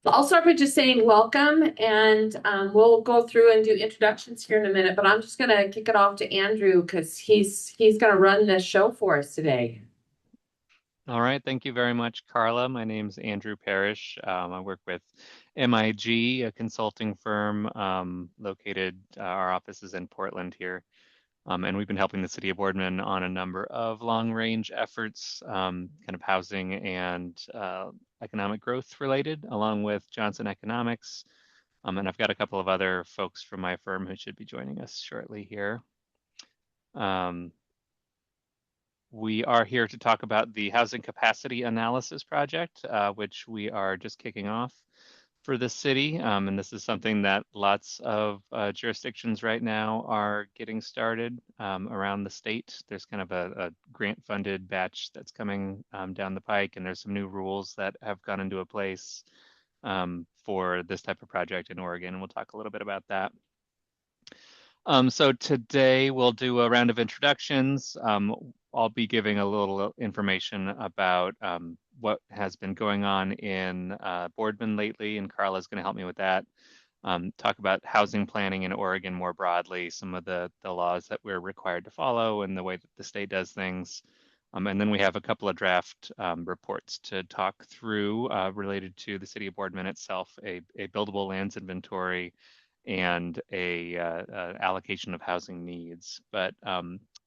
I'll start by just saying welcome, and we'll go through and do introductions here in a minute, but I'm just going to kick it off to Andrew because he's going to run this show for us today. All right, thank you very much, Carla. My name's Andrew Parrish. I work with MIG, a consulting firm located, our office is in Portland here. And we've been helping the city of Boardman on a number of long-range efforts, kind of housing and economic growth related, along with Johnson Economics. And I've got a couple of other folks from my firm who should be joining us shortly here. Um, We are here to talk about the Housing Capacity Analysis Project, which we are just kicking off for the city. And this is something that lots of jurisdictions right now are getting started around the state. There's kind of a grant-funded batch that's coming down the pike, and there's some new rules that have gone into a place for this type of project in Oregon, and we'll talk a little bit about that. So today we'll do a round of introductions. I'll be giving a little information about what has been going on in Boardman lately, and Carla's going to help me with that. Talk about housing planning in Oregon more broadly, some of the laws that we're required to follow and the way that the state does things. And then we have a couple of draft reports to talk through related to the city of Boardman itself, a buildable lands inventory, and a allocation of housing needs. But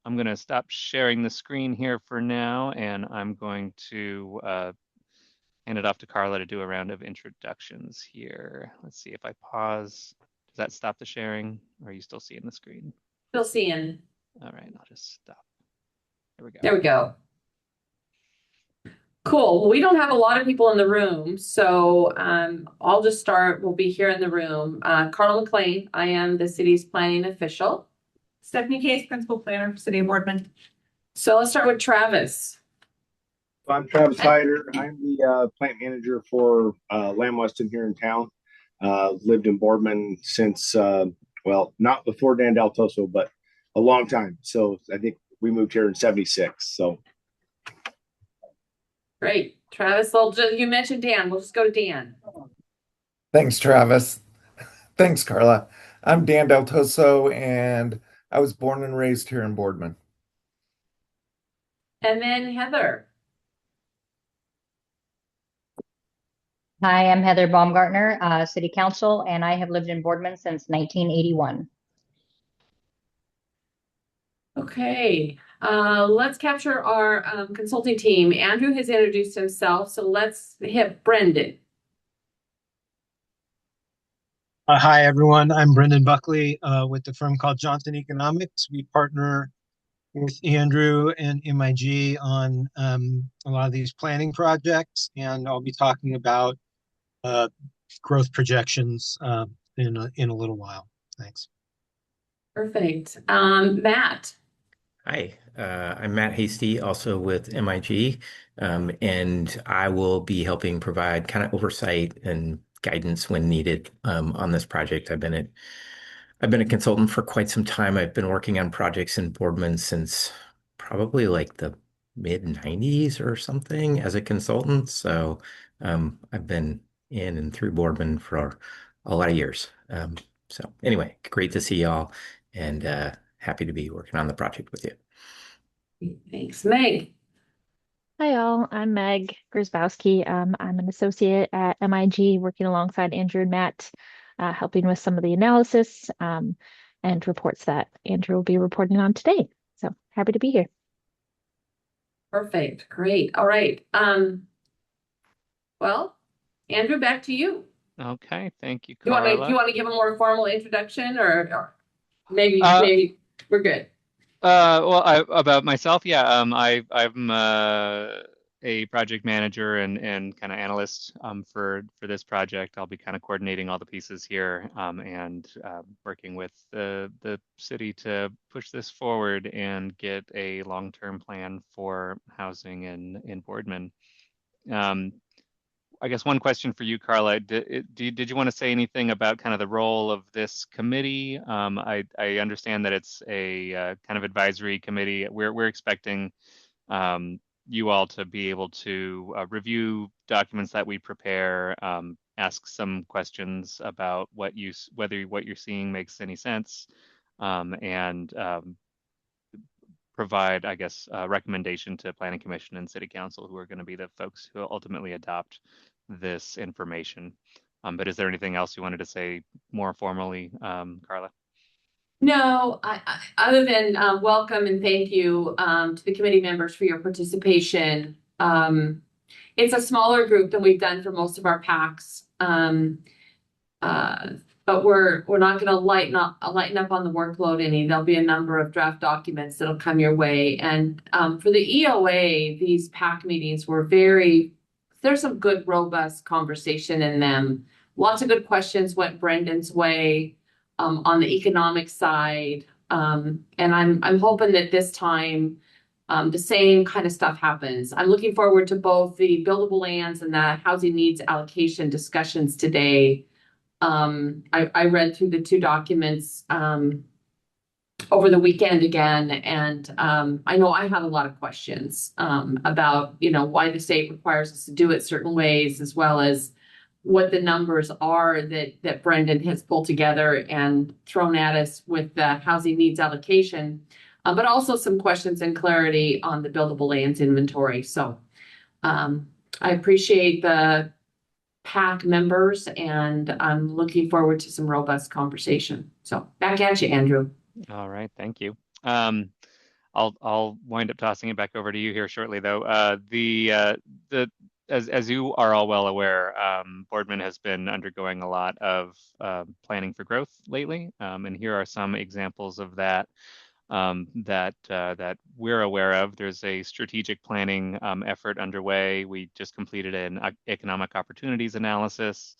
I'm going to stop sharing the screen here for now, and I'm going to hand it off to Carla to do a round of introductions here. Let's see if I pause. Does that stop the sharing? Or are you still seeing the screen? Still seeing. All right, I'll just stop. There we go. There we go. Cool. Well, we don't have a lot of people in the room, so I'll just start. We'll be here in the room. Carla McLean, I am the city's planning official. Stephanie Case, Principal Planner, City of Boardman. So let's start with Travis. I'm Travis Hyder. I'm the plant manager for Lamb Weston here in town. Lived in Boardman since, well, not before Dan Del Toso, but a long time. So I think we moved here in 76. So Great. Travis, you mentioned Dan. We'll just go to Dan. Thanks, Travis. Thanks, Carla. I'm Dan Del Toso, and I was born and raised here in Boardman. And then Heather. Hi, I'm Heather Baumgartner, City Council, and I have lived in Boardman since 1981. Okay, let's capture our consulting team. Andrew has introduced himself, so let's hit Brendan. Hi, everyone. I'm Brendan Buckley with the firm called Johnson Economics. We partner with Andrew and MIG on a lot of these planning projects, and I'll be talking about growth projections in a little while. Thanks. Perfect. Matt. Hi, I'm Matt Hasty, also with MIG, and I will be helping provide kind of oversight and guidance when needed on this project. I've been a consultant for quite some time. I've been working on projects in Boardman since probably like the mid 90s or something as a consultant. So I've been in and through Boardman for a lot of years. So anyway, great to see y'all, and happy to be working on the project with you. Thanks. Meg. Hi, all. I'm Meg Grzbowski. I'm an associate at MIG working alongside Andrew and Matt, helping with some of the analysis and reports that Andrew will be reporting on today. So happy to be here. Perfect. Great. All right. Well, Andrew, back to you. Okay, thank you, Do Carla. you want to give a more formal introduction, or maybe we're good? Well, about myself, yeah. I'm a project manager and kind of analyst for this project. I'll be kind of coordinating all the pieces here and working with the city to push this forward and get a long-term plan for housing in Boardman. I guess one question for you, Carla. Did you want to say anything about kind of the role of this committee? I understand that it's a kind of advisory committee. We're expecting you all to be able to review documents that we prepare, ask some questions about whether what you're seeing makes any sense, and provide, I guess, a recommendation to Planning Commission and City Council, who are going to be the folks who ultimately adopt this information. But is there anything else you wanted to say more formally, Carla? No, other than welcome and thank you to the committee members for your participation. It's a smaller group than we've done for most of our PACs. But we're not going to lighten up on the workload any. There'll be a number of draft documents that'll come your way. And for the EOA, these PAC meetings were there's some good, robust conversation in them. Lots of good questions went Brendan's way on the economic side. And I'm hoping that this time the same kind of stuff happens. I'm looking forward to both the buildable lands and the housing needs allocation discussions today. I read through the 2 documents over the weekend again, and I know I had a lot of questions about, why the state requires us to do it certain ways, as well as what the numbers are that Brendan has pulled together and thrown at us with the housing needs allocation, but also some questions and clarity on the buildable lands inventory. So I appreciate the PAC members, and I'm looking forward to some robust conversation. So back at you, Andrew. All right, thank you. I'll wind up tossing it back over to you here shortly, though. As you are all well aware, Boardman has been undergoing a lot of planning for growth lately, and here are some examples of that. That we're aware of. There's a strategic planning effort underway. We just completed an economic opportunities analysis.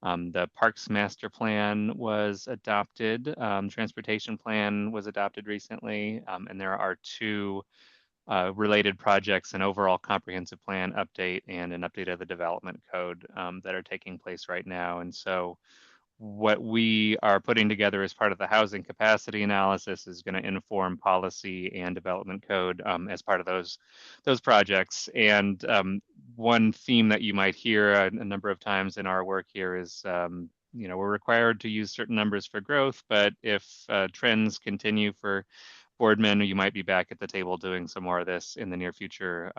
The Parks Master Plan was adopted. Transportation Plan was adopted recently, and there are 2 related projects, an overall comprehensive plan update and an update of the development code that are taking place right now. And so what we are putting together as part of the housing capacity analysis is going to inform policy and development code as part of those projects. And one theme that you might hear a number of times in our work here is, we're required to use certain numbers for growth, but if trends continue for Boardman, you might be back at the table doing some more of this in the near future,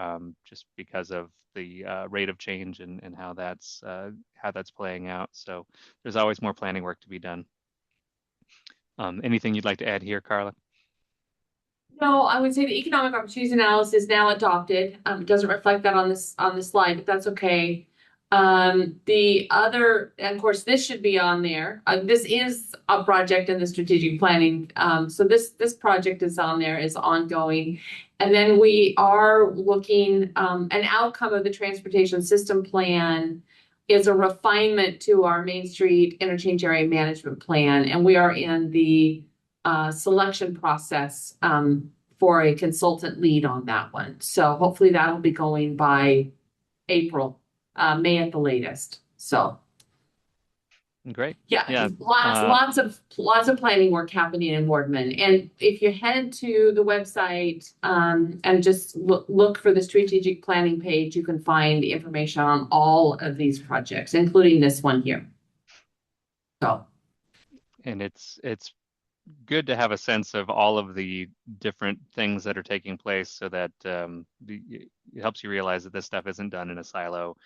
just because of the rate of change and how that's playing out. So there's always more planning work to be done. Anything you'd like to add here, Carla? No, I would say the economic opportunities analysis is now adopted. It doesn't reflect that on this slide, but that's okay. The other, and of course, this should be on there. This is a project in the strategic planning. So this project is on there, is ongoing. And then we are looking, an outcome of the transportation system plan is a refinement to our Main Street interchange area management plan. And we are in the selection process for a consultant lead on that one. So hopefully that'll be going by April. May at the latest. So great. Yeah. Lots of planning work happening in Boardman. And if you head to the website and just look for the strategic planning page, you can find information on all of these projects, including this one here. So, and it's good to have a sense of all of the different things that are taking place, so that it helps you realize that this stuff isn't done in a silo.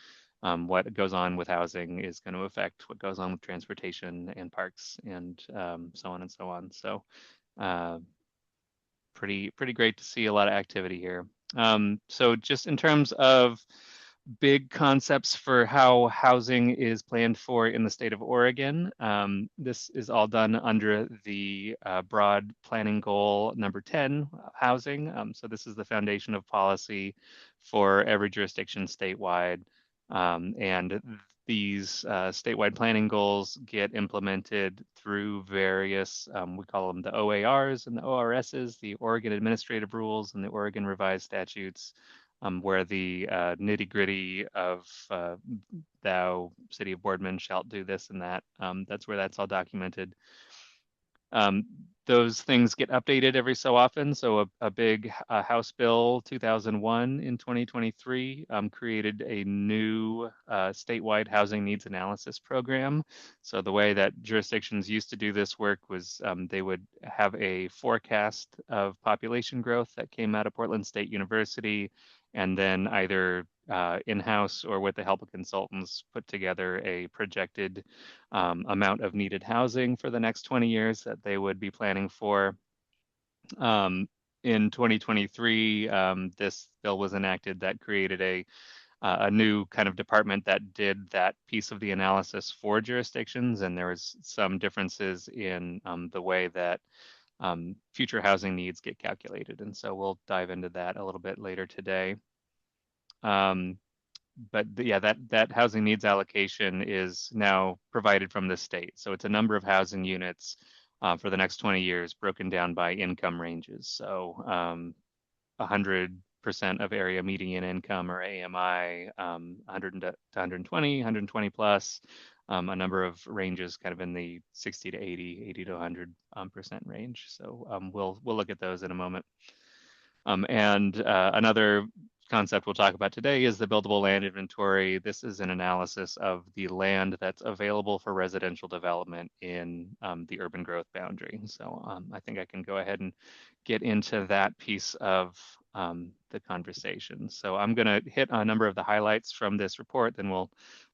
What goes on with housing is going to affect what goes on with transportation and parks and so on and so on. So pretty great to see a lot of activity here. So just in terms of big concepts for how housing is planned for in the state of Oregon, this is all done under the broad planning goal number 10, housing. So this is the foundation of policy for every jurisdiction statewide. And these statewide planning goals get implemented through various, we call them the OARs and the ORSs, the Oregon Administrative Rules and the Oregon Revised Statutes, where the nitty gritty of thou, city of Boardman, shalt do this and that. That's where that's all documented. those things get updated every so often. So a big House Bill 2001 in 2023 created a new statewide housing needs analysis program. So the way that jurisdictions used to do this work was they would have a forecast of population growth that came out of Portland State University, and then either in-house or with the help of consultants put together a projected amount of needed housing for the next 20 years that they would be planning for. In 2023, this bill was enacted that created a new kind of department that did that piece of the analysis for jurisdictions, and there was some differences in the way that future housing needs get calculated. And so we'll dive into that a little bit later today. Yeah, that housing needs allocation is now provided from the state. So it's a number of housing units for the next 20 years broken down by income ranges. So 100% of area median income, or AMI, 100 to 120, 120 plus, a number of ranges kind of in the 60 to 80, 80 to 100% range. So we'll look at those in a moment. And another concept we'll talk about today is the buildable land inventory. This is an analysis of the land that's available for residential development in the urban growth boundary. So I think I can go ahead and get into that piece of the conversation. So I'm going to hit a number of the highlights from this report, then we'll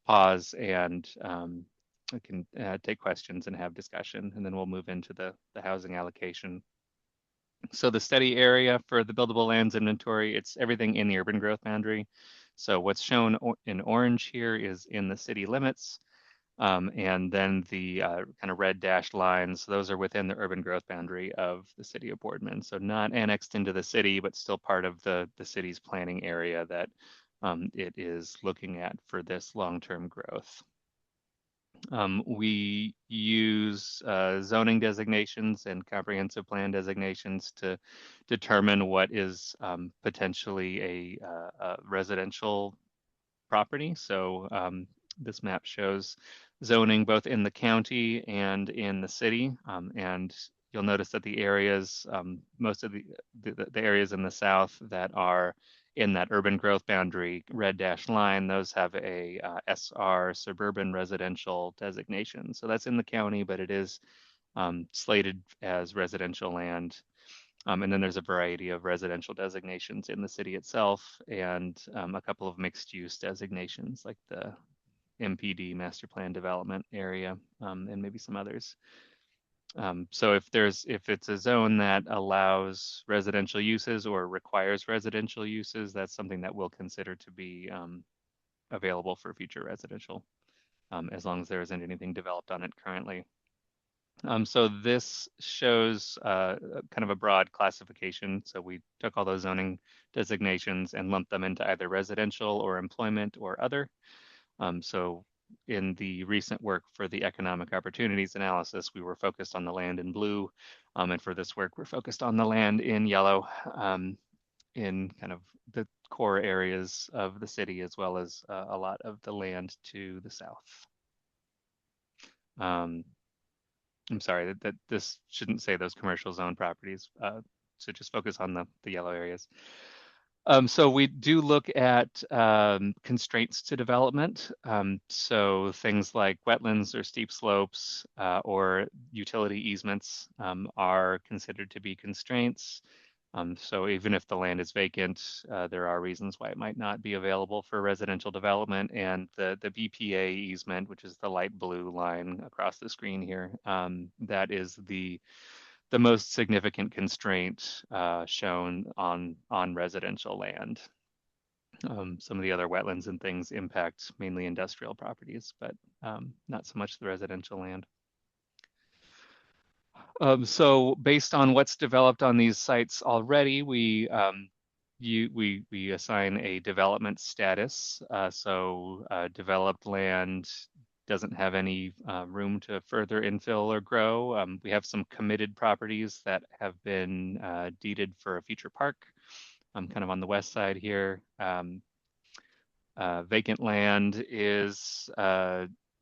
pause and I can take questions and have discussion, and then we'll move into the housing allocation. So the study area for the buildable lands inventory, it's everything in the urban growth boundary. So what's shown in orange here is in the city limits. And then the kind of red dashed lines, those are within the urban growth boundary of the city of Boardman. So not annexed into the city, but still part of the city's planning area that it is looking at for this long-term growth. We use zoning designations and comprehensive plan designations to determine what is potentially a residential property. So this map shows zoning both in the county and in the city. And you'll notice that the areas, most of the areas in the south that are in that urban growth boundary red dashed line, those have a SR, suburban residential designation. So that's in the county, but it is slated as residential land. And then there's a variety of residential designations in the city itself, and a couple of mixed use designations like the MPD, Master Plan Development Area, and maybe some others. So if it's a zone that allows residential uses or requires residential uses, that's something that we'll consider to be available for future residential, as long as there isn't anything developed on it currently. So this shows kind of a broad classification. So we took all those zoning designations and lumped them into either residential or employment or other. So in the recent work for the economic opportunities analysis, we were focused on the land in blue. And for this work, we're focused on the land in yellow, in kind of the core areas of the city, as well as a lot of the land to the south. I'm sorry that this shouldn't say those commercial zone properties. So just focus on the yellow areas. So we do look at constraints to development. So things like wetlands or steep slopes or utility easements are considered to be constraints. So even if the land is vacant, there are reasons why it might not be available for residential development. And the BPA easement, which is the light blue line across the screen here, that is the most significant constraint shown on residential land. Some of the other wetlands and things impact mainly industrial properties, but not so much the residential land. So based on what's developed on these sites already, we assign a development status. So developed land doesn't have any room to further infill or grow. We have some committed properties that have been deeded for a future park, kind of on the west side here. Vacant land is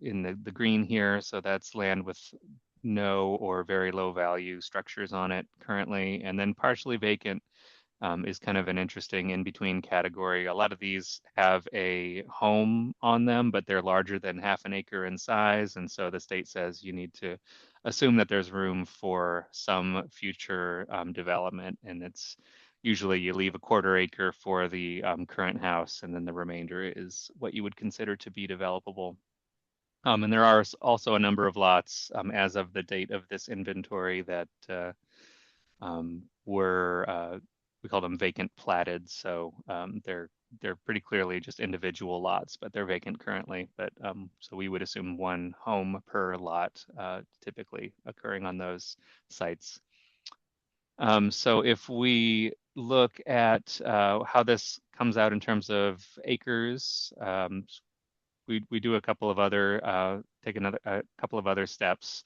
in the green here, so that's land with no or very low value structures on it currently. And then partially vacant is kind of an interesting in-between category. A lot of these have a home on them, but they're larger than half an acre in size. And so the state says you need to assume that there's room for some future development. And it's usually you leave a quarter acre for the current house, and then the remainder is what you would consider to be developable. And there are also a number of lots as of the date of this inventory that were we call them vacant platted. So they're pretty clearly just individual lots, but they're vacant currently. But so we would assume one home per lot typically occurring on those sites. So if we look at how this comes out in terms of acres, we do a couple of other take a couple of other steps.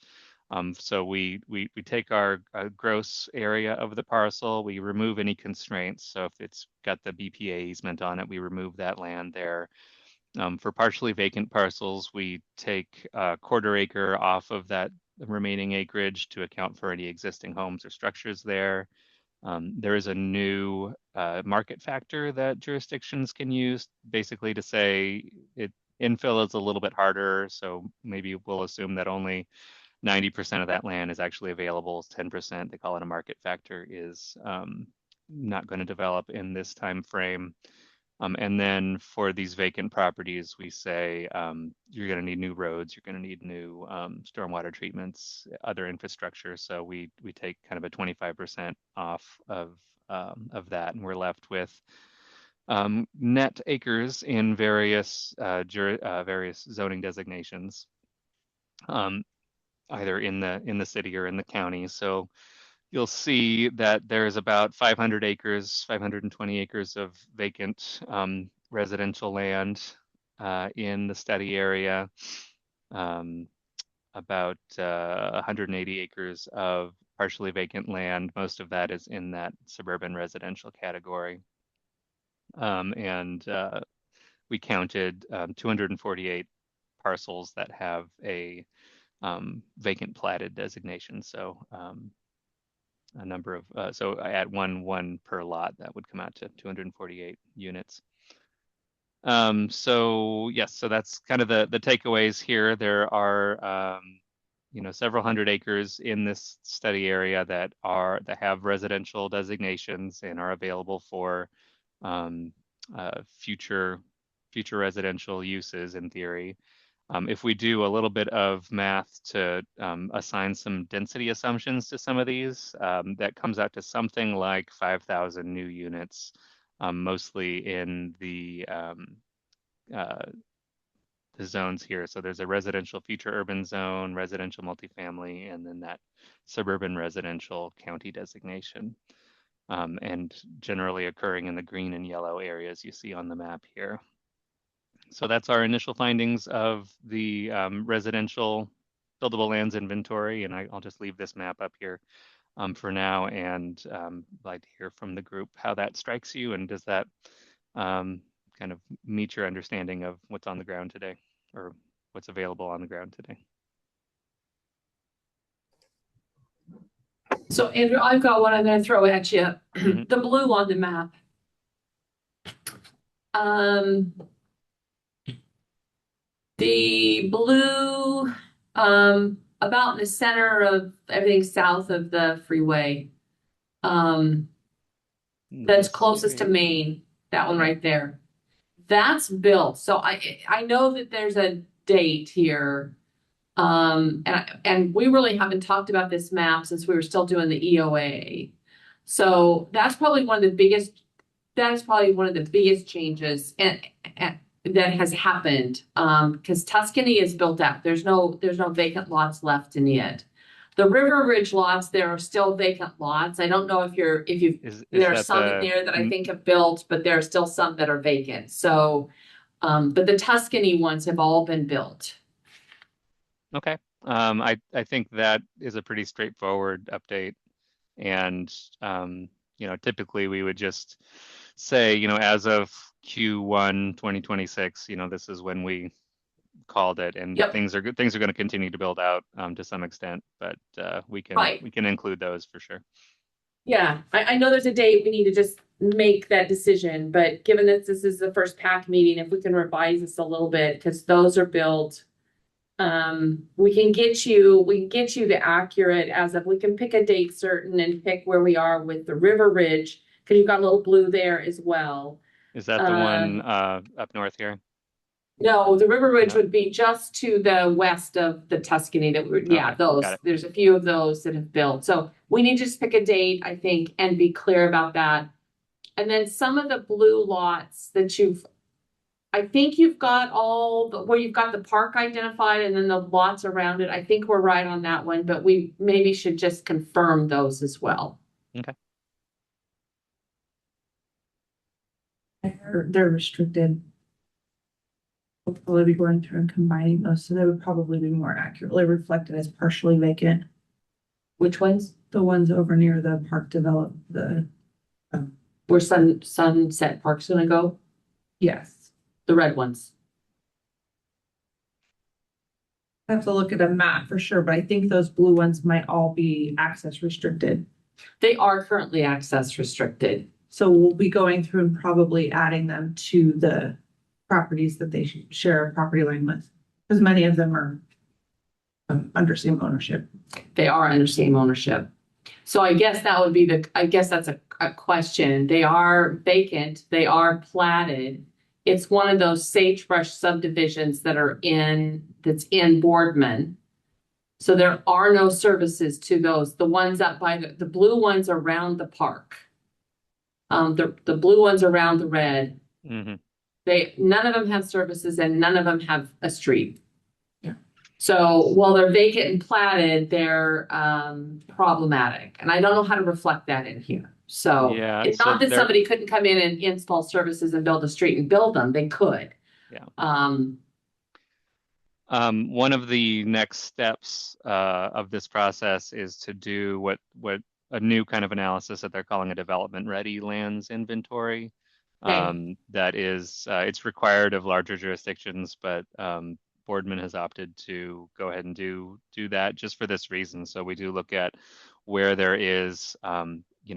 So we take our gross area of the parcel, we remove any constraints. So if it's got the BPA easement on it, we remove that land there. For partially vacant parcels, we take a quarter acre off of that remaining acreage to account for any existing homes or structures there. There is a new market factor that jurisdictions can use, basically to say infill is a little bit harder, so maybe we'll assume that only 90% of that land is actually available. 10%, they call it a market factor, is not going to develop in this time frame. And then for these vacant properties, we say you're going to need new roads, you're going to need new stormwater treatments, other infrastructure. So we take kind of a 25% off of that, and we're left with net acres in various zoning designations, either in the city or in the county. So you'll see that there's about 500 acres, 520 acres of vacant residential land in the study area, about 180 acres of partially vacant land. Most of that is in that suburban residential category. And we counted 248 parcels that have a vacant platted designation. So a number of, so I add one per lot, that would come out to 248 units. So yes, so that's kind of the takeaways here. There are, several hundred acres in this study area that have residential designations and are available for future residential uses in theory. If we do a little bit of math to assign some density assumptions to some of these, that comes out to something like 5,000 new units, mostly in the zones here. So there's a residential future urban zone, residential multifamily, and then that suburban residential county designation, and generally occurring in the green and yellow areas you see on the map here. So that's our initial findings of the residential buildable lands inventory, and I'll just leave this map up here for now, and I'd like to hear from the group how that strikes you, and does that kind of meet your understanding of what's on the ground today, or what's available on the ground today? So Andrew, I've got one I'm going to throw at you. The blue on the map. The blue, about in the center of everything south of the freeway. That's closest to Maine, that one right there. That's built. So I know that there's a date here. And we really haven't talked about this map since we were still doing the EOA. So that's probably one of the biggest changes and that has happened, because Tuscany is built out. There's no vacant lots left in it. The River Ridge lots, there are still vacant lots. I don't know if there are some in there that I think have built, but there are still some that are vacant. So, but the Tuscany ones have all been built. Okay. I think that is a pretty straightforward update. And, typically we would just say, as of Q1 2026, this is when we called it, and Yep. things are going to continue to build out to some extent, but we Right. can include those for sure. Yeah, I know there's a date we need to just make that decision, but given that this is the first PAC meeting, if we can revise this a little bit, because those are built. We can get you the accurate as of, we can pick a date certain and pick where we are with the River Ridge, because you've got a little blue there as well. Is that the one up north here? No, the River Ridge No. would be just to the west of the Tuscany that would, yeah, Okay, those, got it. there's a few of those that have built. So we need to just pick a date, I think, and be clear about that. And then some of the blue lots that I think you've got where you've got the park identified and then the lots around it. I think we're right on that one, but we maybe should just confirm those as well. Okay. They're restricted. We'll probably be going through and combining those, so they would probably be more accurately reflected as partially vacant. Which ones? The ones over near the park Where Sunset Park's gonna go? yes. The red ones. I have to look at a map for sure, but I think those blue ones might all be access restricted. They are currently access restricted. So we'll be going through and probably adding them to the properties that they share a property line with, because many of them are under same ownership. They are under same ownership. So I guess that would be I guess that's a question. They are vacant, they are platted. It's one of those sagebrush subdivisions that's in Boardman. So there are no services to those. The ones up by the blue ones around the park. The blue ones around the red. Mm-hmm. None of them have services and none of them have a street. Yeah. So while they're vacant and platted, they're problematic. And I don't know how to reflect that in here. So Yeah, it's so not that they're- somebody couldn't come in and install services and build a street and build them. They could. Yeah. One of the next steps of this process is to do what a new kind of analysis that they're calling a development ready lands inventory. Okay. That is, it's required of larger jurisdictions, but Boardman has opted to go ahead and do that just for this reason. So we do look at where there is,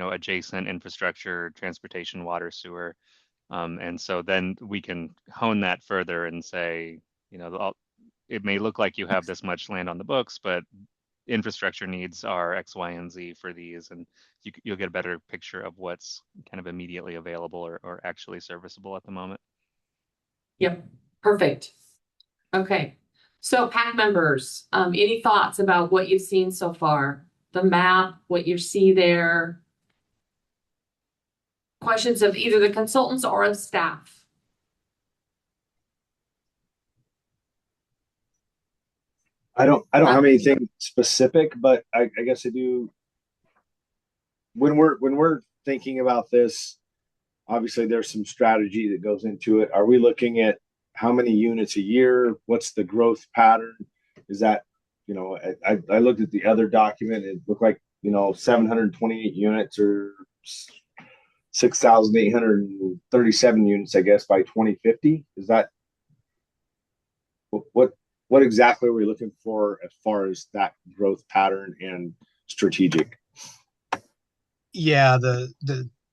adjacent infrastructure, transportation, water, sewer. And so then we can hone that further and say, it may look like you have this much land on the books, but infrastructure needs are X, Y, and Z for these, and you'll get a better picture of what's kind of immediately available or actually serviceable at the moment. Yep. Perfect. Okay. So PAC members, any thoughts about what you've seen so far? The map, what you see there? Questions of either the consultants or of staff? I don't have anything specific, but I guess I do. When we're thinking about this, obviously there's some strategy that goes into it. Are we looking at how many units a year? What's the growth pattern? Is that, I looked at the other document. It looked like, 728 units or 6,837 units, I guess, by 2050. Is that what exactly are we looking for as far as that growth pattern and strategic? Yeah, the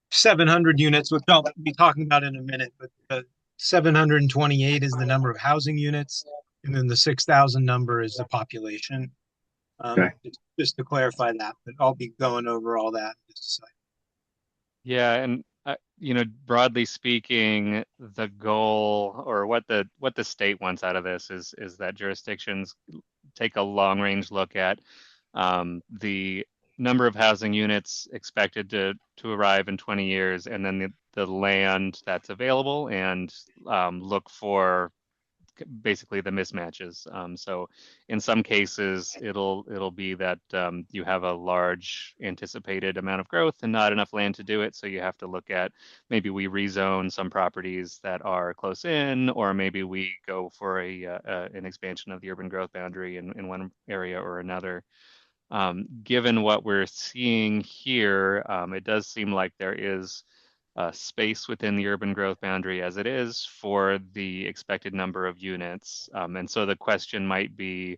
700 units, which I'll be talking about in a minute, but the 728 is the number of housing units, and then the 6,000 number is the population. Okay. Just to clarify that, but I'll be going over all that in just a second. Yeah, and broadly speaking, the goal or what the state wants out of this is that jurisdictions take a long range look at the number of housing units expected to arrive in 20 years, and then the land that's available, and look for basically the mismatches. So in some cases, it'll be that you have a large anticipated amount of growth and not enough land to do it. So you have to look at, maybe we rezone some properties that are close in, or maybe we go for an expansion of the urban growth boundary in one area or another. Given what we're seeing here, it does seem like there is space within the urban growth boundary as it is for the expected number of units. And so the question might be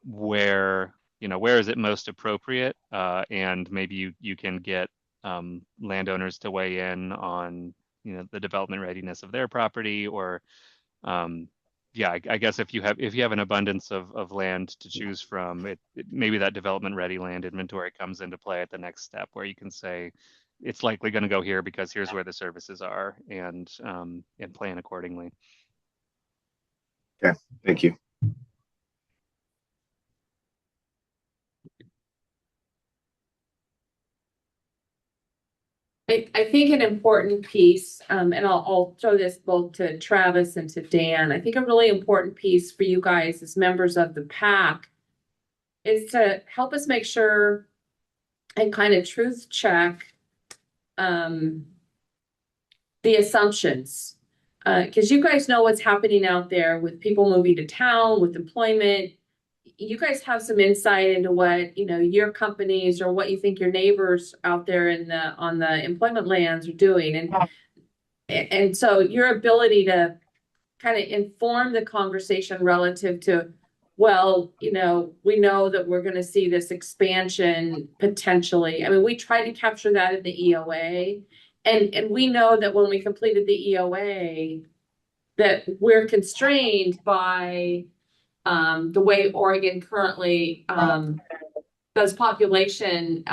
where is it most appropriate, and maybe you can get landowners to weigh in on the development readiness of their property, or yeah, I guess if you have an abundance of land to choose from, maybe that development ready land inventory comes into play at the next step, where you can say it's likely going to go here because here's where the services are, and plan accordingly. Okay, thank you. I think an important piece, and I'll throw this both to Travis and to Dan. I think a really important piece for you guys as members of the PAC is to help us make sure and kind of truth check the assumptions. Because you guys know what's happening out there with people moving to town, with employment. You guys have some insight into what your companies or what you think your neighbors out there on the employment lands are doing, and so your ability to kind of inform the conversation relative to, well, we know that we're going to see this expansion potentially. I mean, we try to capture that in the EOA, and we know that when we completed the EOA, that we're constrained by the way Oregon currently does population,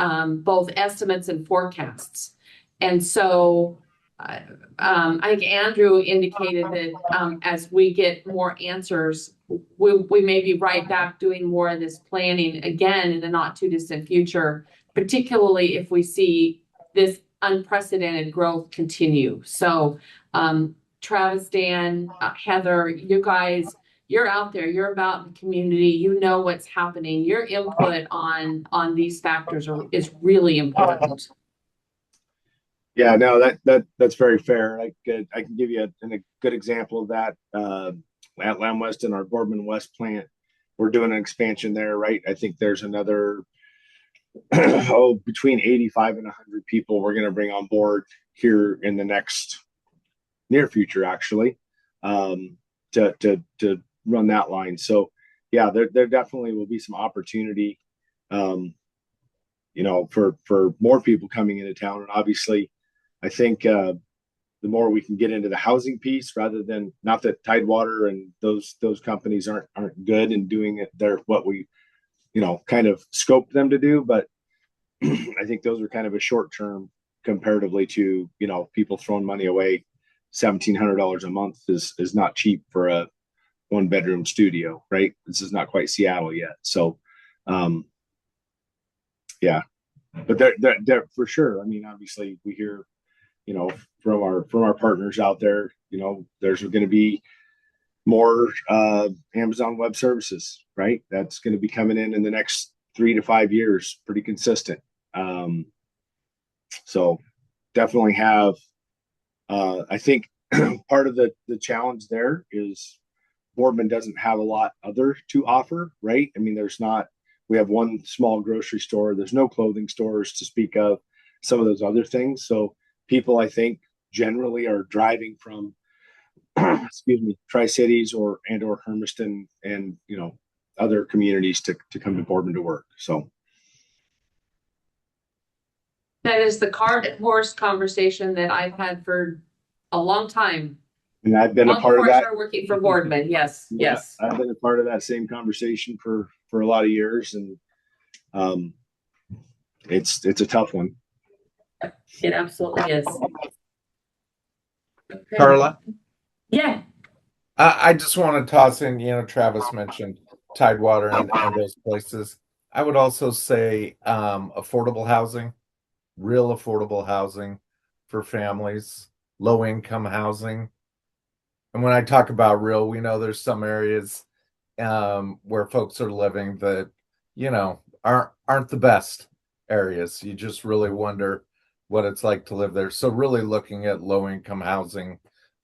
both estimates and forecasts. And so I think Andrew indicated that as we get more answers, we may be right back doing more of this planning again in the not too distant future, particularly if we see this unprecedented growth continue. So Travis, Dan, Heather, you guys, you're out there, you're about the community, you know what's happening. Your input on these factors is really important. Yeah, no, that's very fair. I can give you a good example of that. At Lamb West in our Boardman West plant, we're doing an expansion there, right? I think there's another between 85 and 100 people we're going to bring on board here in the next near future, actually, to run that line. So yeah, there definitely will be some opportunity, for more people coming into town. And obviously, I think the more we can get into the housing piece, rather than, not that Tidewater and those companies aren't good in doing it. They're what we kind of scoped them to do, but I think those are kind of a short term comparatively to people throwing money away. $1,700 a month is not cheap for a 1-bedroom studio, right? This is not quite Seattle yet. So yeah, but they're for sure. I mean, obviously we hear from our partners out there, there's going to be more Amazon Web Services, right? That's going to be coming in the next 3 to 5 years, pretty consistent. So definitely have, I think part of the challenge there is Boardman doesn't have a lot other to offer, right? I mean, we have one small grocery store. There's no clothing stores to speak of, some of those other things. So people, I think, generally are driving from, Tri-Cities or Hermiston and, other communities to come to Boardman to work. So that is the cart and horse conversation that I've had for a long time. And I've been a part of that. I started working for Boardman. Yes. Yeah, Yes. I've been a part of that same conversation for a lot of years, and it's a tough one. It absolutely is. Okay. Carla, Yeah. I just want to toss in, Travis mentioned Tidewater and those places. I would also say affordable housing, real affordable housing for families, low income housing. And when I talk about real, we know there's some areas where folks are living that, aren't the best areas. You just really wonder what it's like to live there. So really looking at low income housing,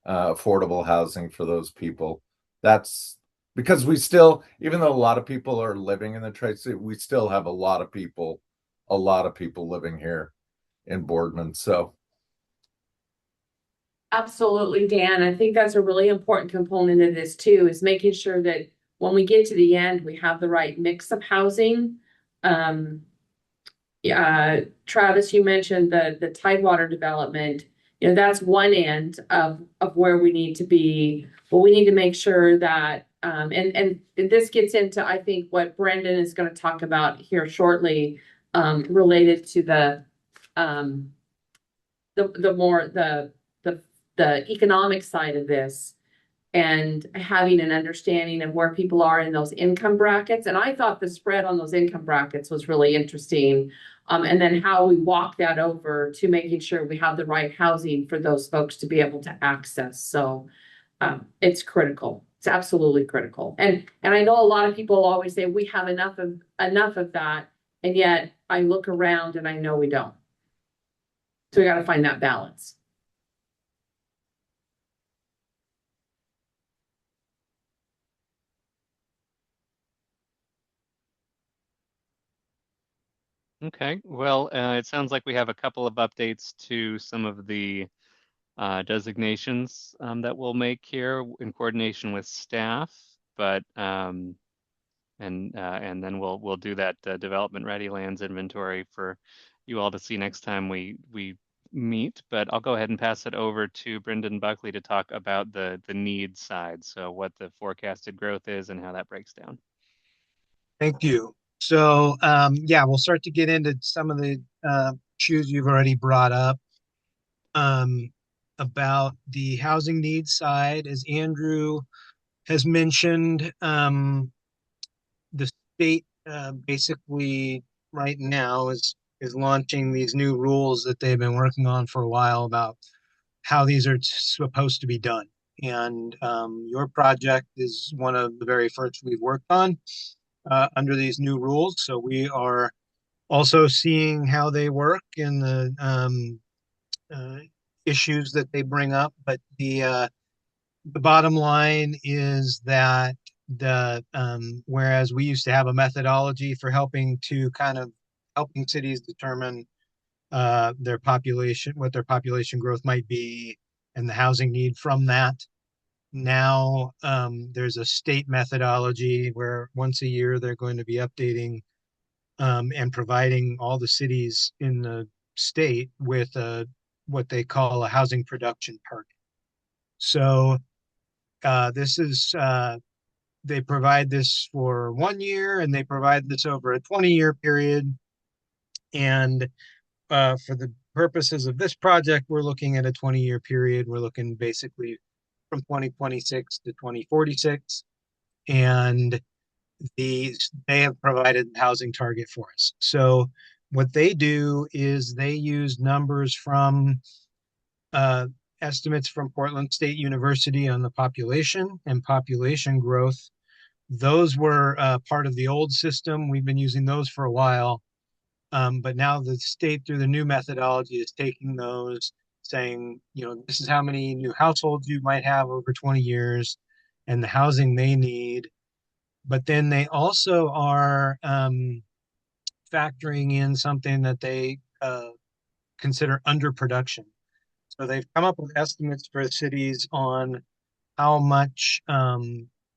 affordable housing for those people. That's because we still, even though a lot of people are living in the Tri-City, we still have a lot of people living here in Boardman. So Absolutely, Dan. I think that's a really important component of this too, is making sure that when we get to the end, we have the right mix of housing. Um, yeah, Travis, you mentioned the Tidewater development. You know, that's one end of where we need to be, but we need to make sure that and this gets into, I think, what Brendan is going to talk about here shortly, related to um the more the economic side of this, and having an understanding of where people are in those income brackets. And I thought the spread on those income brackets was really interesting. And then how we walk that over to making sure we have the right housing for those folks to be able to access. So it's critical. It's absolutely critical. And I know a lot of people always say we have enough of that, and yet I look around and I know we don't. So we got to find that balance. Okay, well, it sounds like we have a couple of updates to some of the designations that we'll make here in coordination with staff, but and then we'll do that development ready lands inventory for you all to see next time we meet. But I'll go ahead and pass it over to Brendan Buckley to talk about the need side, so what the forecasted growth is and how that breaks down. Thank you. So, yeah, we'll start to get into some of the issues you've already brought up about the housing needs side. As Andrew has mentioned, the state basically right now is launching these new rules that they've been working on for a while about how these are supposed to be done. And your project is one of the very first we've worked on under these new rules. So we are also seeing how they work and the issues that they bring up. But the bottom line is that whereas we used to have a methodology for helping cities determine their population, what their population growth might be, and the housing need from that. Now there's a state methodology where once a year they're going to be updating and providing all the cities in the state with what they call a housing production target. So this is they provide this for 1 year, and they provide this over a 20-year period. And for the purposes of this project, we're looking at a 20-year period. We're looking basically from 2026 to 2046. And they have provided housing target for us. So what they do is they use numbers from estimates from Portland State University on the population and population growth. Those were part of the old system. We've been using those for a while. But now the state, through the new methodology, is taking those, saying, this is how many new households you might have over 20 years and the housing they need. But then they also are factoring in something that they consider underproduction. So they've come up with estimates for cities on how much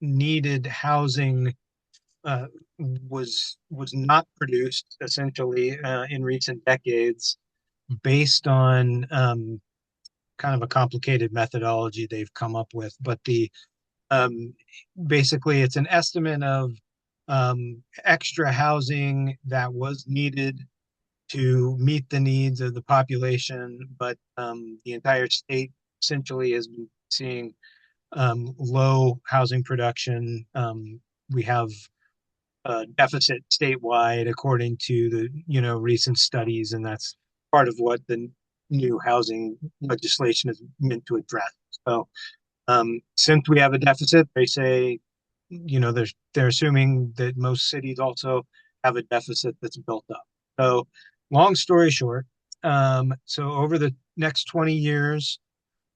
needed housing was not produced essentially in recent decades, based on kind of a complicated methodology they've come up with. But basically it's an estimate of extra housing that was needed to meet the needs of the population, but the entire state essentially has been seeing low housing production. We have a deficit statewide according to the recent studies, and that's part of what the new housing legislation is meant to address. So since we have a deficit, they say, they're assuming that most cities also have a deficit that's built up. So long story short, so over the next 20 years,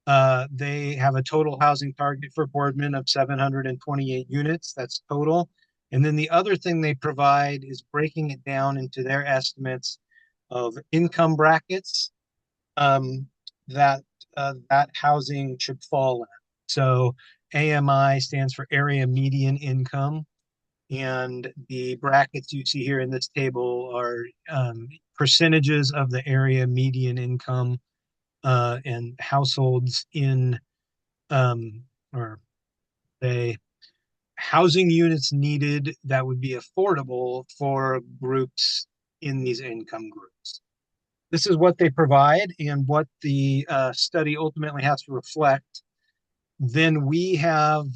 they have a total housing target for Boardman of 728 units. That's total. And then the other thing they provide is breaking it down into their estimates of income brackets that that housing should fall in. So AMI stands for Area Median Income. And the brackets you see here in this table are percentages of the area median income and households in, or they housing units needed that would be affordable for groups in these income groups. This is what they provide and what the study ultimately has to reflect. Then we have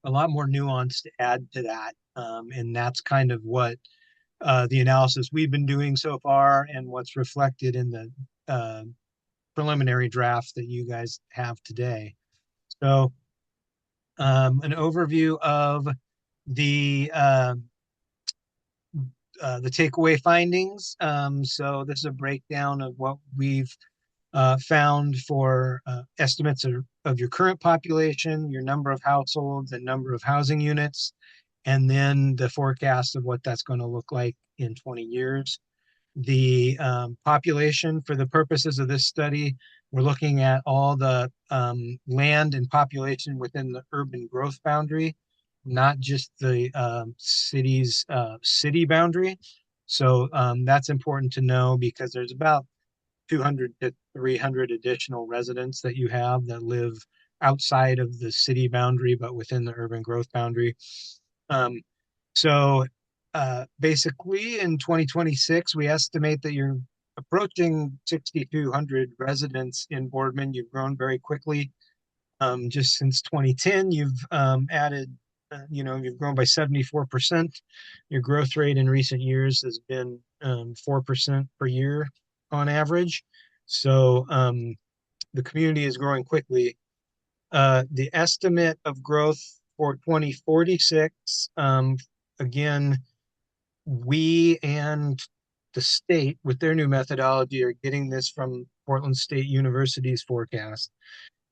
a lot more nuance to add to that. And that's kind of what the analysis we've been doing so far and what's reflected in the preliminary draft that you guys have today. So an overview of the takeaway findings. So this is a breakdown of what we've found for estimates of your current population, your number of households and number of housing units, and then the forecast of what that's going to look like in 20 years. The population for the purposes of this study, we're looking at all the land and population within the urban growth boundary, not just the city's city boundary. So that's important to know because there's about 200 to 300 additional residents that you have that live outside of the city boundary, but within the urban growth boundary. So basically in 2026, we estimate that you're approaching 6,200 residents in Boardman. You've grown very quickly. Just since 2010, you've added, you've grown by 74%. Your growth rate in recent years has been 4% per year on average. So the community is growing quickly. The estimate of growth for 2046, again, we and the state with their new methodology are getting this from Portland State University's forecast.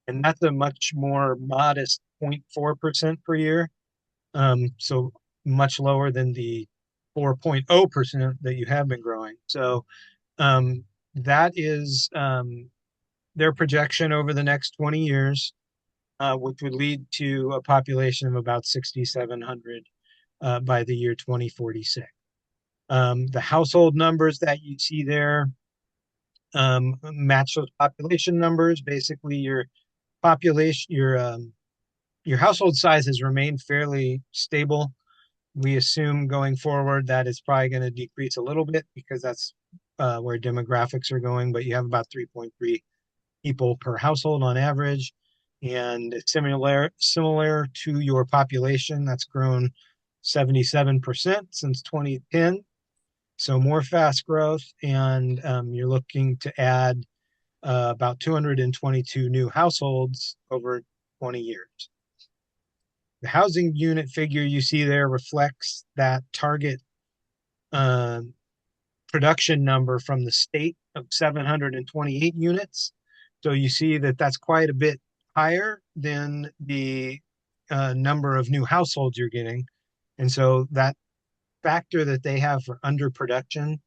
And that's a much more modest 0.4% per year. So much lower than the 4.0% that you have been growing. So that is their projection over the next 20 years, which would lead to a population of about 6,700 by the year 2046. The household numbers that you see there match those population numbers. Basically, your population, your household size has remained fairly stable. We assume going forward that it's probably going to decrease a little bit because that's where demographics are going, but you have about 3.3 people per household on average. And similar to your population, that's grown 77% since 2010. So more fast growth, and you're looking to add about 222 new households over 20 years. The housing unit figure you see there reflects that target production number from the state of 728 units. So you see that that's quite a bit higher than the number of new households you're getting. And so that factor that they have for underproduction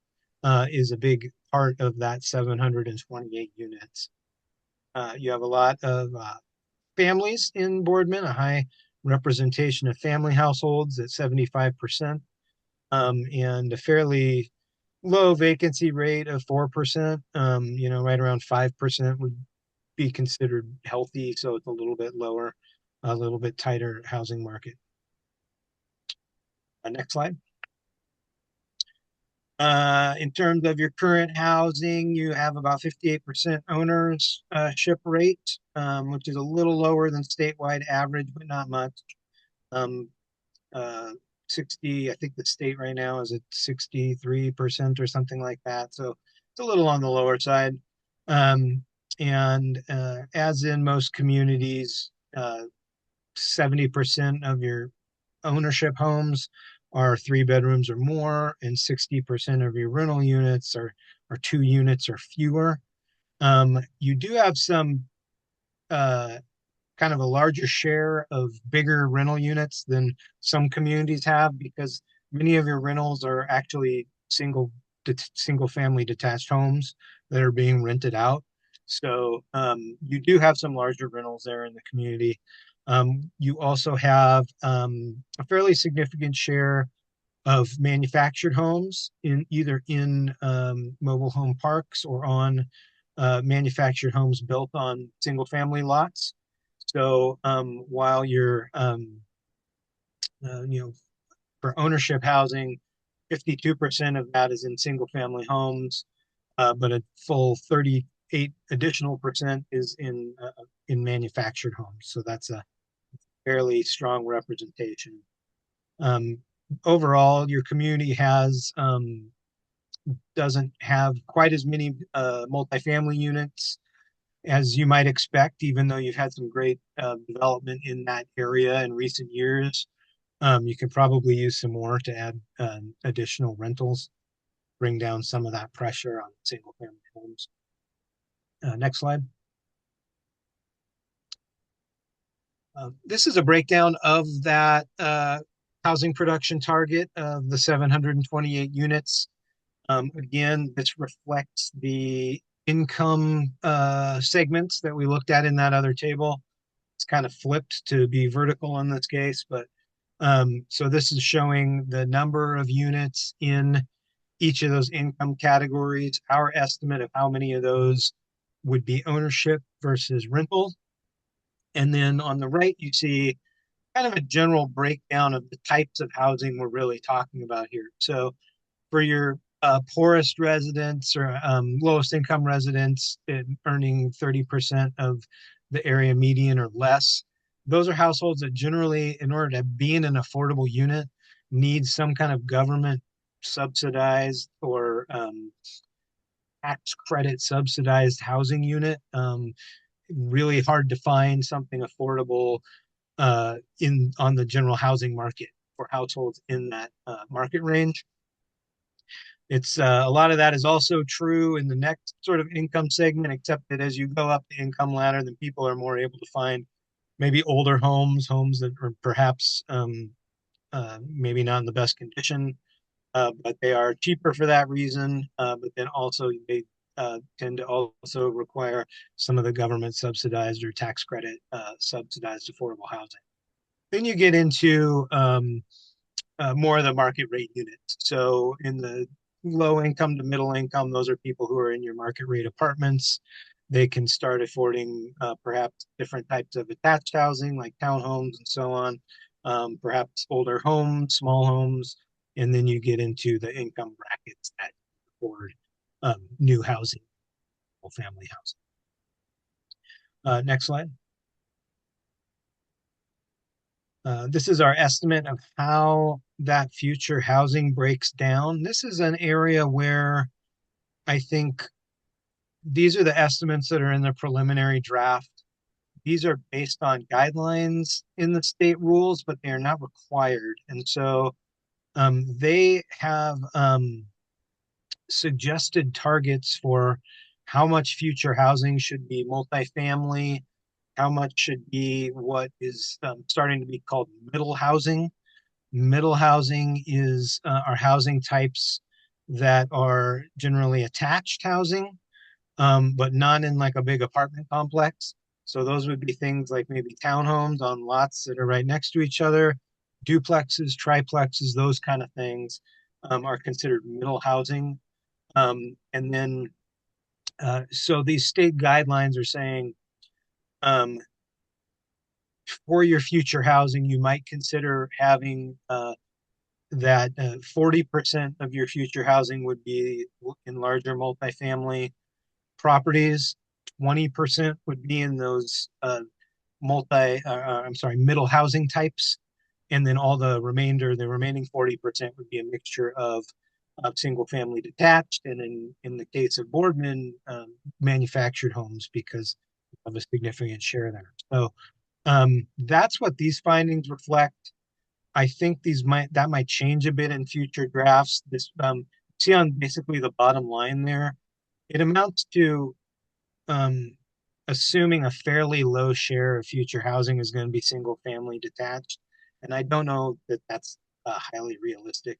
is a big part of that 728 units. You have a lot of families in Boardman, a high representation of family households at 75%, and a fairly low vacancy rate of 4%. Right around 5% would be considered healthy, so it's a little bit lower, a little bit tighter housing market. Next slide. In terms of your current housing, you have about 58% ownership rate, which is a little lower than statewide average, but not much. 60, I think the state right now is at 63% or something like that. So it's a little on the lower side. And as in most communities, 70% of your ownership homes are 3 bedrooms or more, and 60% of your rental units are 2 units or fewer. You do have some kind of a larger share of bigger rental units than some communities have because many of your rentals are actually single family detached homes that are being rented out. So you do have some larger rentals there in the community. You also have a fairly significant share of manufactured homes in either in mobile home parks or on manufactured homes built on single family lots. So while you're you know, for ownership housing, 52% of that is in single family homes, but a full 38 additional percent is in manufactured homes. So that's a fairly strong representation. Um, Overall, your community doesn't have quite as many multifamily units as you might expect, even though you've had some great development in that area in recent years. You could probably use some more to add additional rentals, bring down some of that pressure on single family homes. Next slide. This is a breakdown of that housing production target of the 728 units. Again, this reflects the income segments that we looked at in that other table. It's kind of flipped to be vertical in this case, but so this is showing the number of units in each of those income categories, our estimate of how many of those would be ownership versus rental. And then on the right, you see kind of a general breakdown of the types of housing we're really talking about here. So for your poorest residents or lowest income residents earning 30% of the area median or less, those are households that generally, in order to be in an affordable unit, need some kind of government subsidized or tax credit subsidized housing unit. Really hard to find something affordable in on the general housing market for households in that market range. It's a lot of that is also true in the next sort of income segment, except that as you go up the income ladder, then people are more able to find maybe older homes, homes that are perhaps maybe not in the best condition, but they are cheaper for that reason. But then also they tend to also require some of the government subsidized or tax credit subsidized affordable housing. Then you get into more of the market rate units. So in the low income to middle income, those are people who are in your market rate apartments. They can start affording perhaps different types of attached housing like townhomes and so on, perhaps older homes, small homes, and then you get into the income brackets that afford new housing, family housing. Next slide. This is our estimate of how that future housing breaks down. This is an area where I think these are the estimates that are in the preliminary draft. These are based on guidelines in the state rules, but they are not required. And so they have suggested targets for how much future housing should be multifamily, how much should be what is starting to be called middle housing. Middle housing is are housing types that are generally attached housing, but not in like a big apartment complex. So those would be things like maybe townhomes on lots that are right next to each other, duplexes, triplexes, those kind of things are considered middle housing. And then, so these state guidelines are saying for your future housing, you might consider having that 40% of your future housing would be in larger multifamily properties. 20% would be in those middle housing types. And then all the remaining 40% would be a mixture of single family detached. And in the case of Boardman, manufactured homes because of a significant share there. So that's what these findings reflect. I think that might change a bit in future drafts. This see on basically the bottom line there, it amounts to assuming a fairly low share of future housing is going to be single family detached, and I don't know that that's highly realistic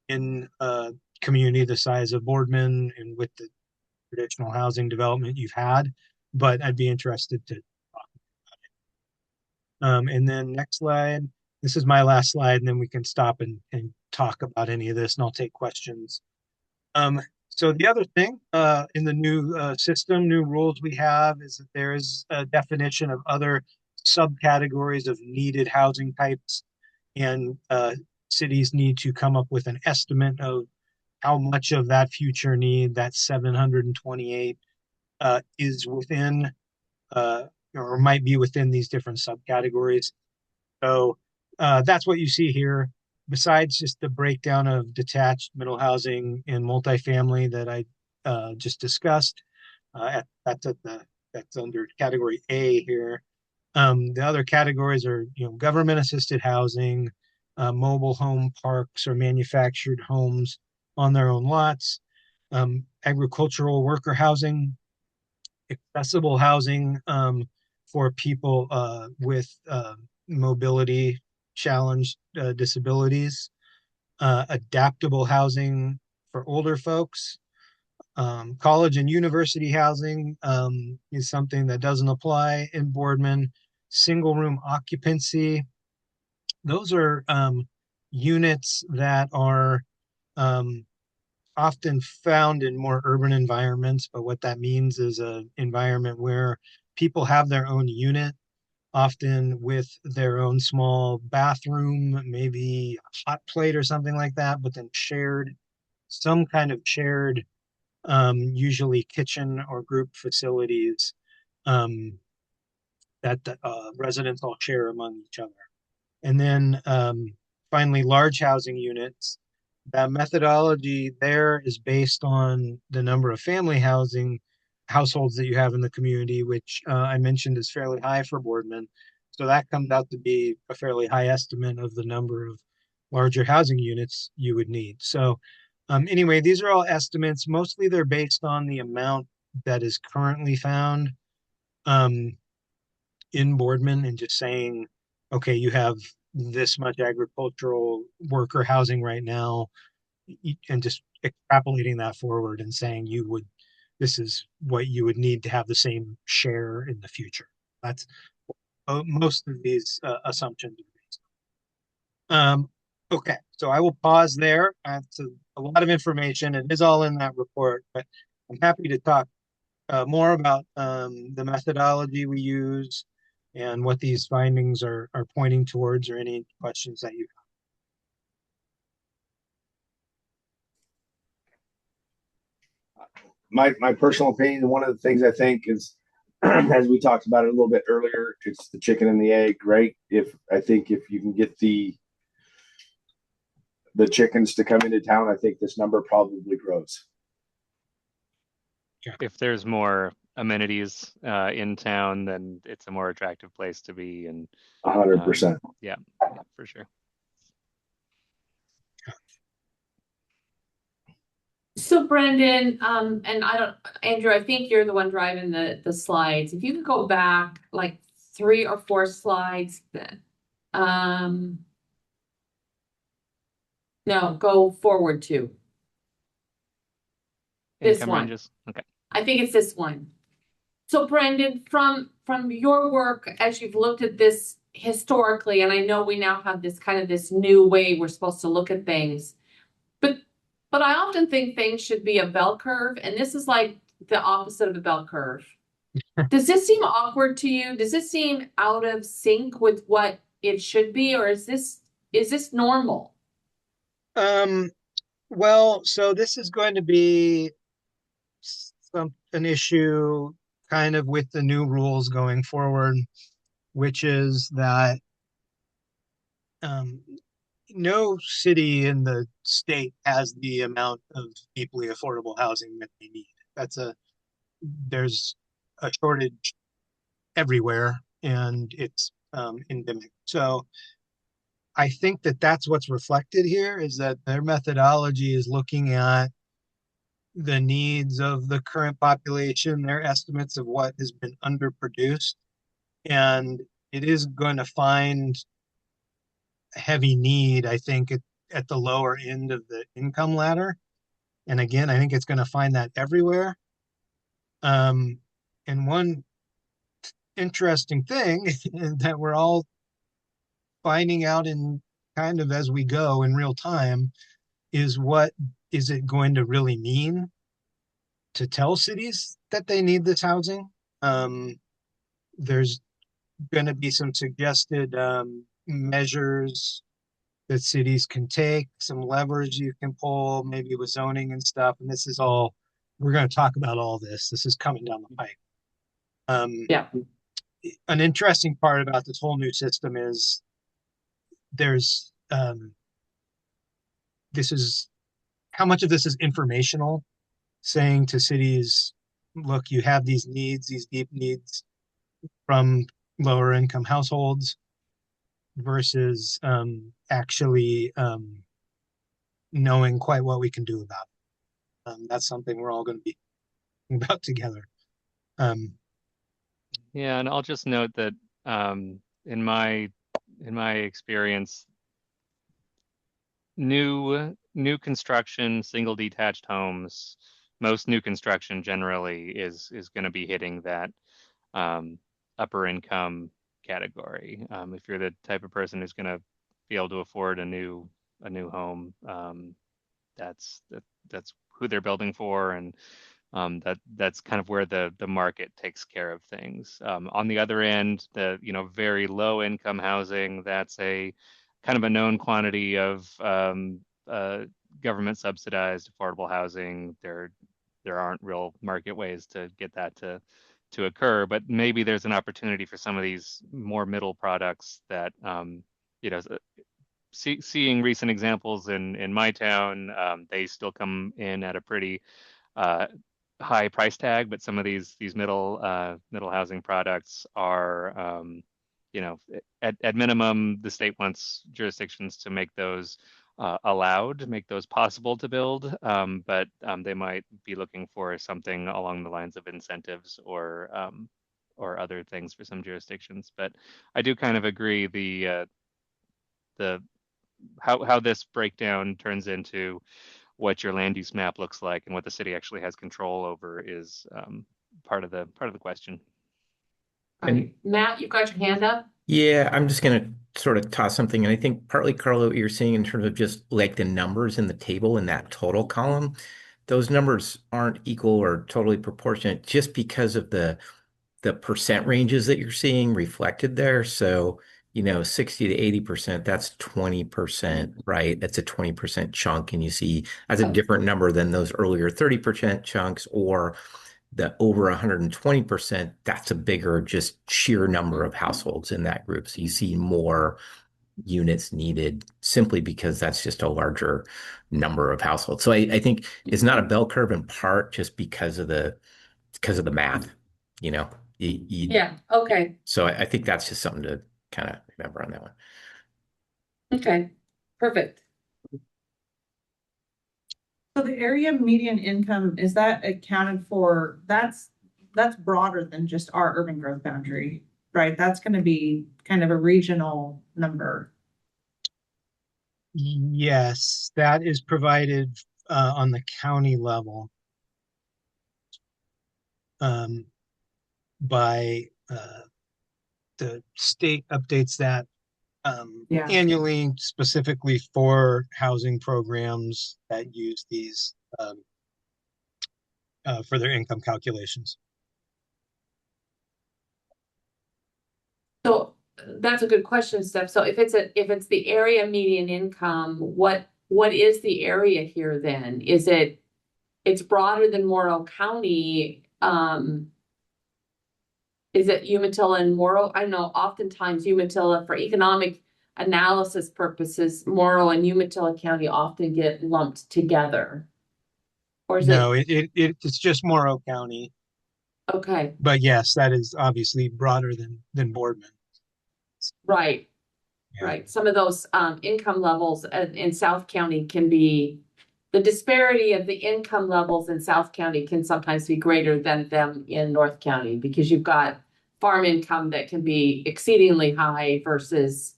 in a community the size of Boardman and with the traditional housing development you've had, but I'd be interested to talk about it. And then next slide. This is my last slide, and then we can stop and talk about any of this, and I'll take questions. So the other thing in the new system, new rules we have is that there is a definition of other subcategories of needed housing types, and cities need to come up with an estimate of how much of that future need, that 728, is within or might be within these different subcategories. So that's what you see here. Besides just the breakdown of detached middle housing and multifamily that I just discussed, that's under category A here. The other categories are, government assisted housing, mobile home parks or manufactured homes on their own lots, agricultural worker housing, accessible housing for people with mobility challenged disabilities, adaptable housing for older folks. College and university housing is something that doesn't apply in Boardman. Single room occupancy, those are units that are often found in more urban environments, but what that means is an environment where people have their own unit, often with their own small bathroom, maybe a hot plate or something like that, but then some kind of shared, usually kitchen or group facilities that residents all share among each other. And then finally, large housing units. That methodology there is based on the number of family housing households that you have in the community, which I mentioned is fairly high for Boardman. So that comes out to be a fairly high estimate of the number of larger housing units you would need. So anyway, these are all estimates. Mostly they're based on the amount that is currently found in Boardman and just saying, okay, you have this much agricultural worker housing right now, and just extrapolating that forward and saying this is what you would need to have the same share in the future. That's most of these assumptions are based on. Okay, so I will pause there. It's a lot of information. It is all in that report, but I'm happy to talk more about the methodology we use and what these findings are pointing towards, or any questions that you My personal opinion, one of the things I think is, as we talked about it a little bit earlier, it's the chicken and the egg, right? If you can get the chickens to come into town, I think this number probably grows. If there's more amenities in town, then it's a more attractive place to be. And 100%. Yeah, for sure. So Brendan, Andrew, I think you're the one driving the slides. If you could go back like 3 or 4 slides, then, no, go forward 2. This Income one. ranges. Okay. I think it's this one. So Brendan, from your work, as you've looked at this historically, and I know we now have this new way we're supposed to look at things, but I often think things should be a bell curve, and this is like the opposite of a bell curve. Does this seem awkward to you? Does this seem out of sync with what it should be, or is this normal? Well, so this is going to be an issue kind of with the new rules going forward, which is that no city in the state has the amount of deeply affordable housing that they need. There's a shortage everywhere, and it's endemic. So I think that that's what's reflected here, is that their methodology is looking at the needs of the current population, their estimates of what has been underproduced, and it is going to find a heavy need, I think, at the lower end of the income ladder. And again, I think it's going to find that everywhere. And one interesting thing that we're all finding out in kind of as we go in real time is what is it going to really mean to tell cities that they need this housing? There's going to be some suggested measures that cities can take, some leverage you can pull, maybe with zoning and stuff. And this is all, we're going to talk about all this. This is coming down the pipe. Yeah. An interesting part about this whole new system is there's this is how much of this is informational, saying to cities, look, you have these needs, these deep needs from lower income households versus actually knowing quite what we can do about it. That's something we're all going to be thinking about together. Yeah, and I'll just note that in my experience, new construction, single detached homes, most new construction generally is going to be hitting that upper income category. If you're the type of person who's going to be able to afford a new home, that's who they're building for, and that's kind of where the market takes care of things. On the other end, the very low income housing, that's a kind of a known quantity of government subsidized affordable housing. There aren't real market ways to get that to occur, but maybe there's an opportunity for some of these more middle products that seeing recent examples in my town, they still come in at a pretty high price tag, but some of these middle housing products are at minimum the state wants jurisdictions to make those allowed, make those possible to build, but they might be looking for something along the lines of incentives or other things for some jurisdictions. But I do kind of agree the how this breakdown turns into what your land use map looks like and what the city actually has control over is part of the question. All right. Matt, you've got your hand up. Yeah, I'm just going to sort of toss something. And I think partly, Carlo, what you're seeing in terms of just like the numbers in the table in that total column, those numbers aren't equal or totally proportionate just because of the percent ranges that you're seeing reflected there. So, 60 to 80%, that's 20%, right? That's a 20% chunk. And you see as a different number than those earlier 30% chunks, or the over 120%, that's a bigger just sheer number of households in that group. So you see more units needed simply because that's just a larger number of households. So I think it's not a bell curve in part just because of the math, Yeah. Okay. So I think that's just something to kind of remember on that one. Okay. Perfect. So the area median income, is that accounted for? That's broader than just our urban growth boundary, right? That's going to be kind of a regional number. Yes, that is provided on the county level by the state updates that annually, specifically for housing programs that use these for their income calculations. So that's a good question, Steph. So if it's the area median income, what is the area here then? It's broader than Morrow County. Is it Umatilla and Morrow? I know oftentimes Umatilla, for economic analysis purposes, Morrow and Umatilla County often get lumped together. Or is it's just Morrow County. Okay. But yes, that is obviously broader than Boardman. Right. Yeah. Right. Some of those income levels in South County can be, the disparity of the income levels in South County can sometimes be greater than them in North County, because you've got farm income that can be exceedingly high versus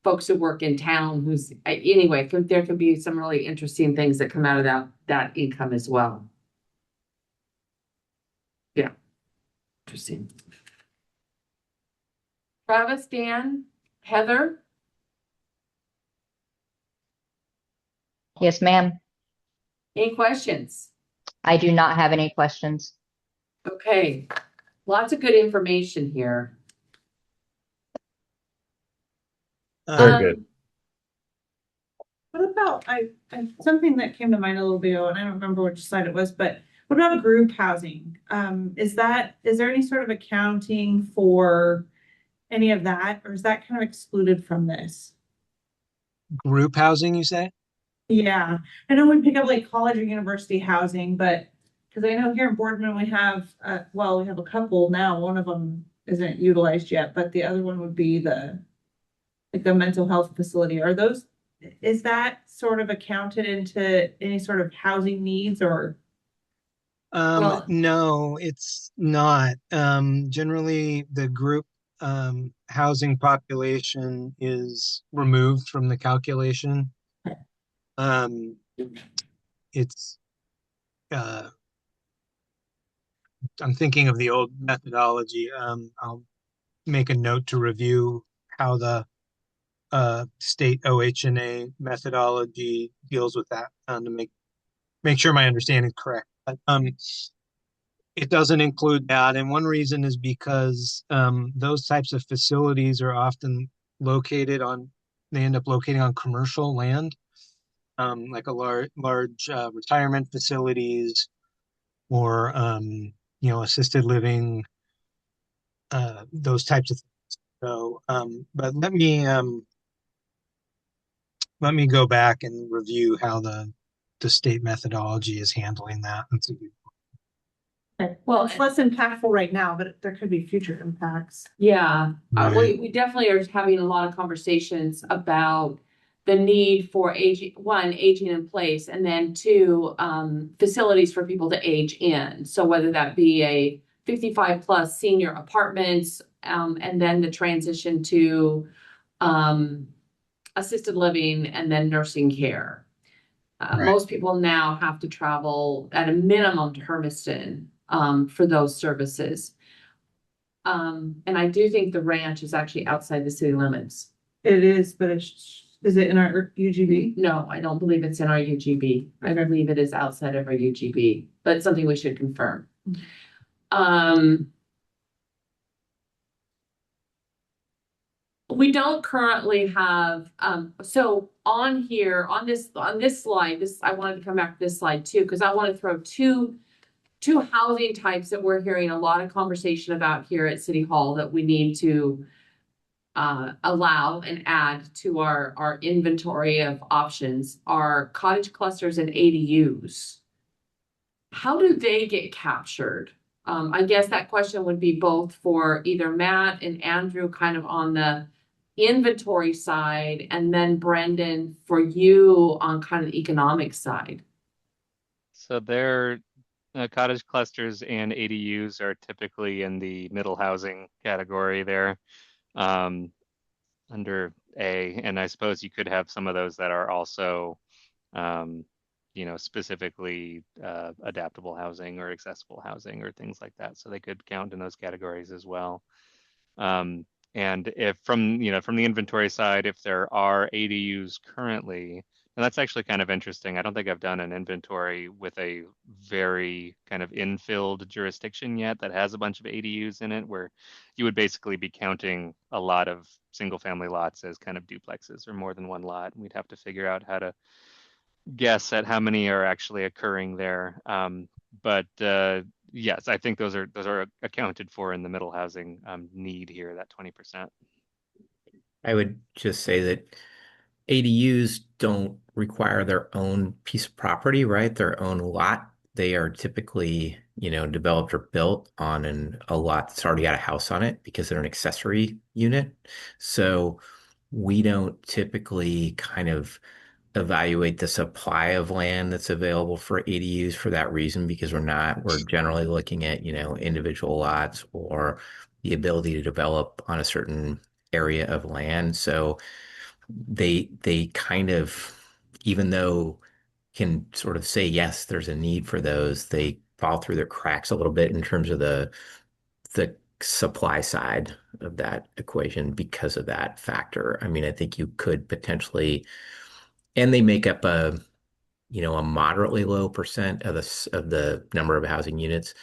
folks who work in town anyway, there can be some really interesting things that come out of that income as well. Yeah. Interesting. Travis, Dan, Heather, Yes, ma'am. any questions? I do not have any questions. Okay, lots of good information here. Very good. What about, something that came to mind a little bit ago, and I don't remember which slide it was, but what about group housing? Is there any sort of accounting for any of that, or is that kind of excluded from this? Group housing, you say? Yeah, I know we pick up like college or university housing, but because I know here in Boardman we have, we have a couple now. One of them isn't utilized yet, but the other one would be the mental health facility. Is that sort of accounted into any sort of housing needs or? Well- No, it's not. Generally, the group housing population is removed from the calculation. Um, it's I'm thinking of the old methodology. I'll make a note to review how the state OHNA methodology deals with that to make sure my understanding is correct. But, it doesn't include that, and one reason is because those types of facilities are often they end up locating on commercial land, like a large retirement facilities or assisted living, those types of things. So, but let me go back and review how the state methodology is handling that. Well, it's less impactful right now, but there could be future impacts. Yeah, Right. we definitely are having a lot of conversations about the need for aging in place, and then two, facilities for people to age in. So whether that be a 55 plus senior apartments, and then the transition to, assisted living and then nursing care. Right. Most people now have to travel at a minimum to Hermiston, for those services. And I do think the ranch is actually outside the city limits. It is, but is it in our UGB? No, I don't believe it's in our UGB. I believe it is outside of our UGB, but it's something we should confirm. We don't currently have, so on here, on this slide, I wanted to come back to this slide too, because I want to throw two housing types that we're hearing a lot of conversation about here at City Hall that we need to allow and add to our inventory of options are cottage clusters and ADUs. How do they get captured? I guess that question would be both for either Matt and Andrew kind of on the inventory side, and then Brendan for you on kind of the economic side. So they're cottage clusters and ADUs are typically in the middle housing category there, under A, and I suppose you could have some of those that are also, specifically adaptable housing or accessible housing or things like that. So they could count in those categories as well. And if from the inventory side, if there are ADUs currently, and that's actually kind of interesting. I don't think I've done an inventory with a very kind of infilled jurisdiction yet that has a bunch of ADUs in it, where you would basically be counting a lot of single family lots as kind of duplexes or more than one lot. And we'd have to figure out how to guess at how many are actually occurring there. But yes, I think those are accounted for in the middle housing need here, that 20%. I would just say that ADUs don't require their own piece of property, right? Their own lot. They are typically, developed or built on a lot that's already got a house on it because they're an accessory unit. So we don't typically kind of evaluate the supply of land that's available for ADUs for that reason, because we're generally looking at, individual lots or the ability to develop on a certain area of land. So they kind of, even though can sort of say, yes, there's a need for those, they fall through their cracks a little bit in terms of the the supply side of that equation because of that factor. I mean, I think you could potentially, and they make up a moderately low percent of the number of housing units.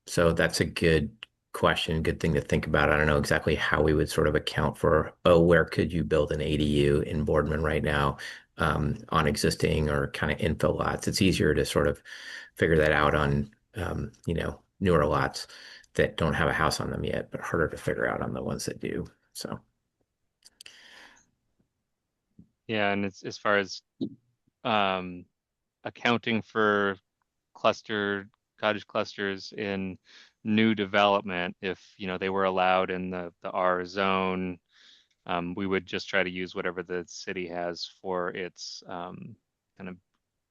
So that's a good question, good thing to think about. I don't know exactly how we would sort of account for, where could you build an ADU in Boardman right now, on existing or kind of infill lots? It's easier to sort of figure that out on, newer lots that don't have a house on them yet, but harder to figure out on the ones that do. So. Yeah, and it's as far as accounting for cottage clusters in new development, if they were allowed in the R zone, we would just try to use whatever the city has for its kind of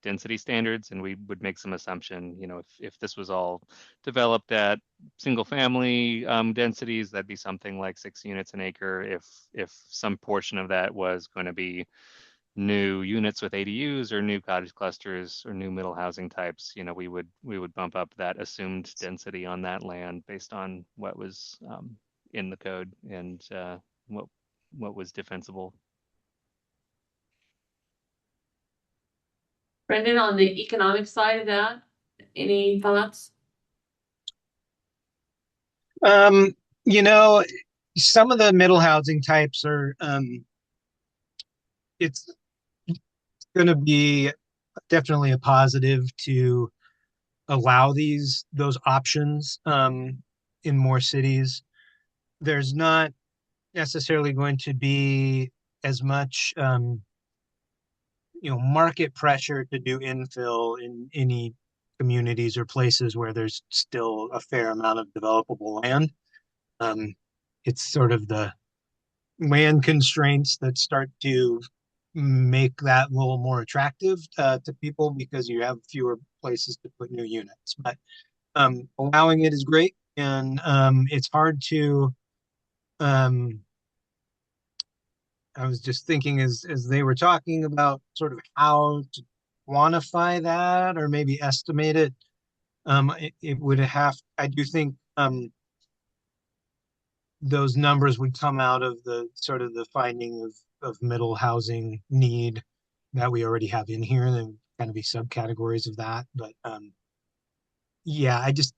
density standards, and we would make some assumption, if this was all developed at single family densities, that'd be something like 6 units an acre. If some portion of that was going to be new units with ADUs or new cottage clusters or new middle housing types, we would bump up that assumed density on that land based on what was in the code and what was defensible. Brendan, on the economic side of that, any thoughts? You know, some of the middle housing types are, it's going to be definitely a positive to allow those options in more cities. There's not necessarily going to be as much market pressure to do infill in any communities or places where there's still a fair amount of developable land. It's sort of the land constraints that start to make that a little more attractive to people because you have fewer places to put new units. But allowing it is great, and it's hard to. I was just thinking as they were talking about sort of how to quantify that or maybe estimate it. It would have. I do think those numbers would come out of the sort of the finding of middle housing need that we already have in here, and then kind of be subcategories of that. But yeah, I just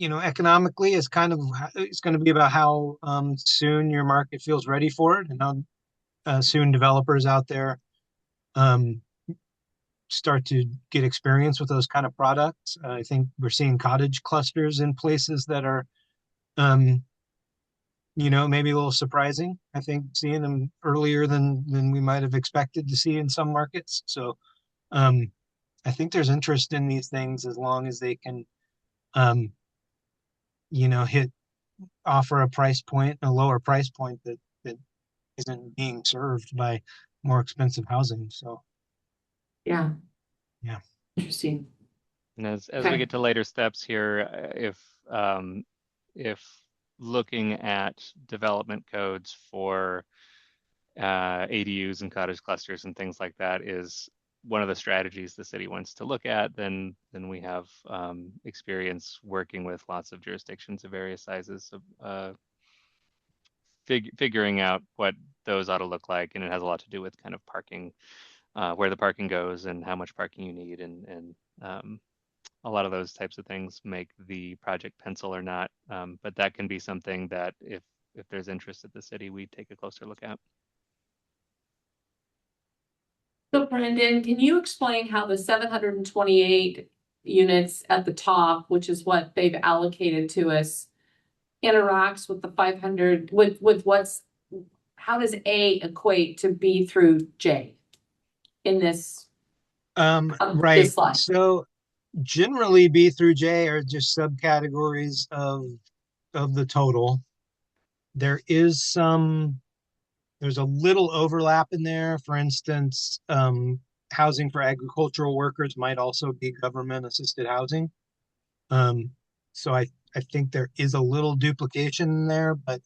economically is kind of it's going to be about how soon your market feels ready for it, and how soon developers out there start to get experience with those kind of products. I think we're seeing cottage clusters in places that are maybe a little surprising. I think seeing them earlier than we might have expected to see in some markets. So I think there's interest in these things as long as they can offer a price point, a lower price point that isn't being served by more expensive housing. So Yeah. Yeah. Interesting. And as Okay. we get to later steps here, if looking at development codes for ADUs and cottage clusters and things like that is one of the strategies the city wants to look at, then we have experience working with lots of jurisdictions of various sizes of figuring out what those ought to look like, and it has a lot to do with kind of parking, where the parking goes and how much parking you need, and a lot of those types of things make the project pencil or not. But that can be something that if there's interest at the city, we take a closer look at. So Brendan, can you explain how the 728 units at the top, which is what they've allocated to us, interacts with the 500, with how does A equate to B through J in this? Right. This slide? So generally B through J are just subcategories of the total. There's a little overlap in there. For instance, housing for agricultural workers might also be government assisted housing. So I think there is a little duplication in there, but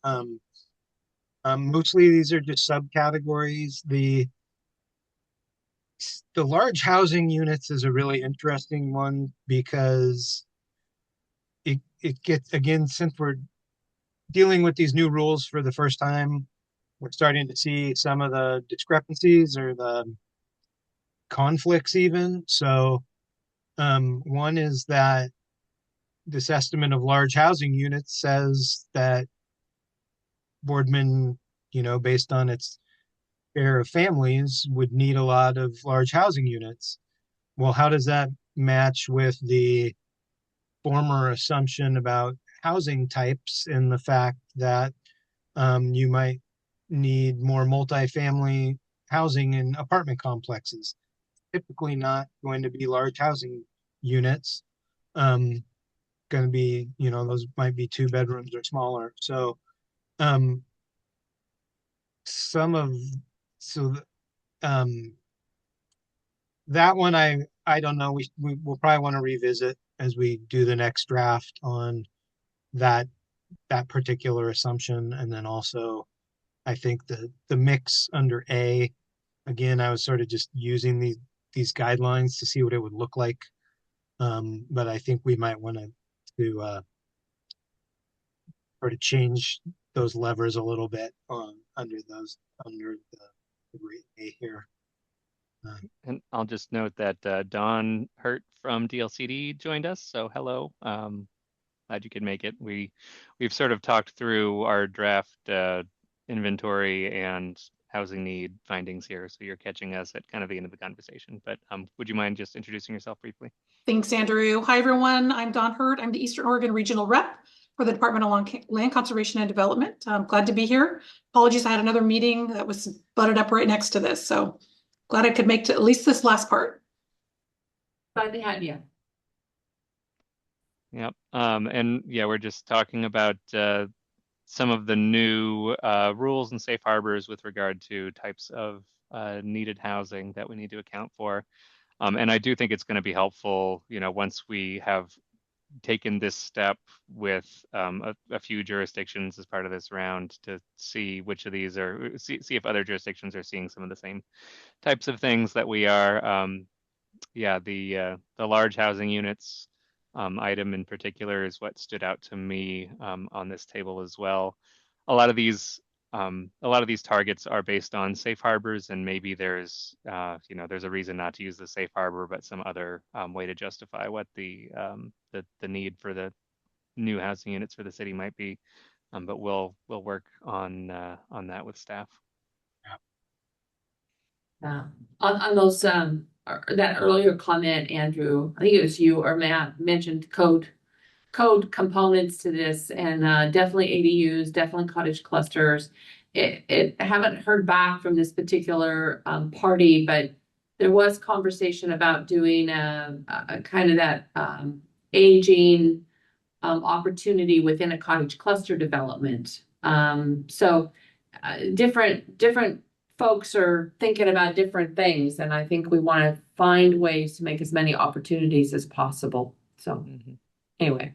mostly these are just subcategories. The the large housing units is a really interesting one because it gets, again, since we're dealing with these new rules for the first time, we're starting to see some of the discrepancies or the conflicts even. So one is that this estimate of large housing units says that Boardman, based on its share of families, would need a lot of large housing units. Well, how does that match with the former assumption about housing types and the fact that you might need more multifamily housing in apartment complexes? Typically not going to be large housing units. Um, going to be, those might be 2 bedrooms or smaller. So um, some of so um, that one I don't know. We'll probably want to revisit as we do the next draft on that particular assumption, and then also I think the mix under A, again, I was sort of just using these guidelines to see what it would look like. But I think we might want to sort of change those levers a little bit under the rate A here. And I'll just note that Dawn Hurt from DLCD joined us. So hello. Glad you could make it. We've sort of talked through our draft inventory and housing need findings here. So you're catching us at kind of the end of the conversation. But would you mind just introducing yourself briefly? Thanks, Andrew. Hi, everyone. I'm Dawn Hurt. I'm the Eastern Oregon Regional Rep for the Department of Land Conservation and Development. I'm glad to be here. Apologies, I had another meeting that was butted up right next to this. So glad I could make to at least this last part. Glad to have you. Yep. And yeah, we're just talking about some of the new rules and safe harbors with regard to types of needed housing that we need to account for. And I do think it's going to be helpful, once we have taken this step with a few jurisdictions as part of this round to see which of these see if other jurisdictions are seeing some of the same types of things that we are. Yeah, the large housing units item in particular is what stood out to me on this table as well. A lot of these targets are based on safe harbors, and maybe there's there's a reason not to use the safe harbor, but some other way to justify what the need for the new housing units for the city might be. But we'll work on that with staff. Yeah. On those that earlier comment, Andrew, I think it was you or Matt mentioned code components to this, and definitely ADUs, definitely cottage clusters. I haven't heard back from this particular party, but there was conversation about doing a kind of that aging opportunity within a cottage cluster development. So different folks are thinking about different things, and I think we want to find ways to make as many opportunities as possible. So anyway.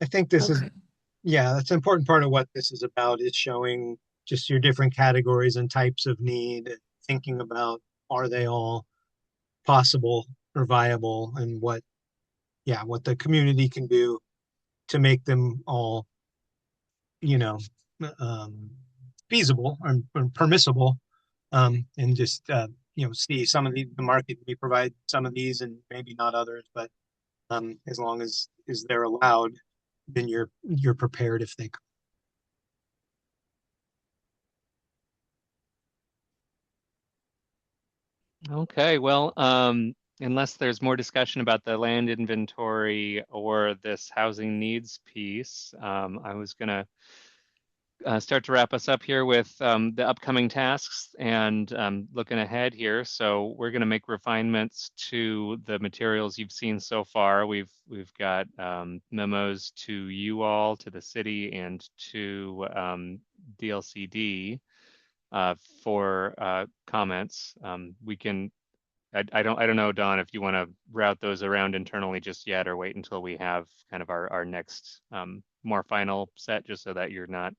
I think this is, that's an important part of what this is about, is showing just your different categories and types of need, thinking about, are they all possible or viable, and what the community can do to make them all, feasible or permissible, and just, see some of the market may provide some of these and maybe not others, but as long as they're allowed, then you're prepared if they come. Okay, well, unless there's more discussion about the land inventory or this housing needs piece, I was gonna start to wrap us up here with the upcoming tasks and looking ahead here. So we're going to make refinements to the materials you've seen so far. We've got memos to you all, to the city, and to DLCD for comments. We can. I don't know, Don, if you want to route those around internally just yet, or wait until we have kind of our next more final set, just so that you're not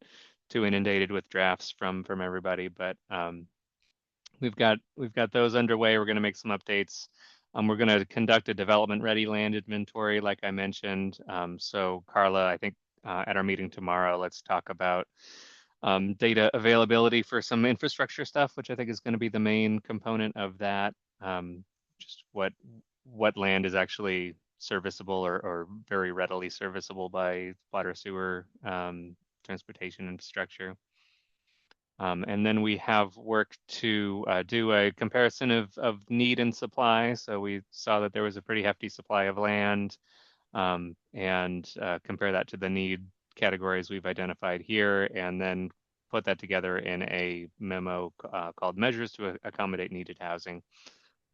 too inundated with drafts from everybody, but we've got those underway. We're going to make some updates. We're going to conduct a development ready land inventory, like I mentioned. So Carla, I think at our meeting tomorrow, let's talk about data availability for some infrastructure stuff, which I think is going to be the main component of that. Just what land is actually serviceable or very readily serviceable by water, sewer, transportation infrastructure. And then we have work to do a comparison of need and supply. So we saw that there was a pretty hefty supply of land, and compare that to the need categories we've identified here, and then put that together in a memo called Measures to Accommodate Needed Housing.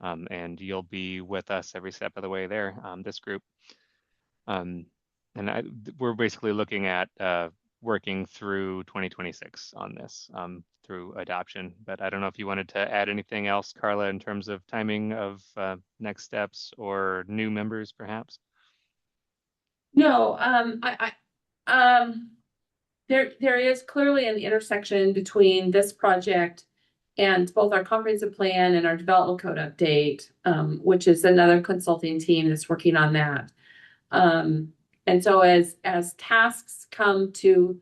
And you'll be with us every step of the way there, this group. And we're basically looking at working through 2026 on this through adoption. But I don't know if you wanted to add anything else, Carla, in terms of timing of next steps or new members, perhaps. No, there is clearly an intersection between this project and both our comprehensive plan and our development code update, which is another consulting team that's working on that. And so as tasks come to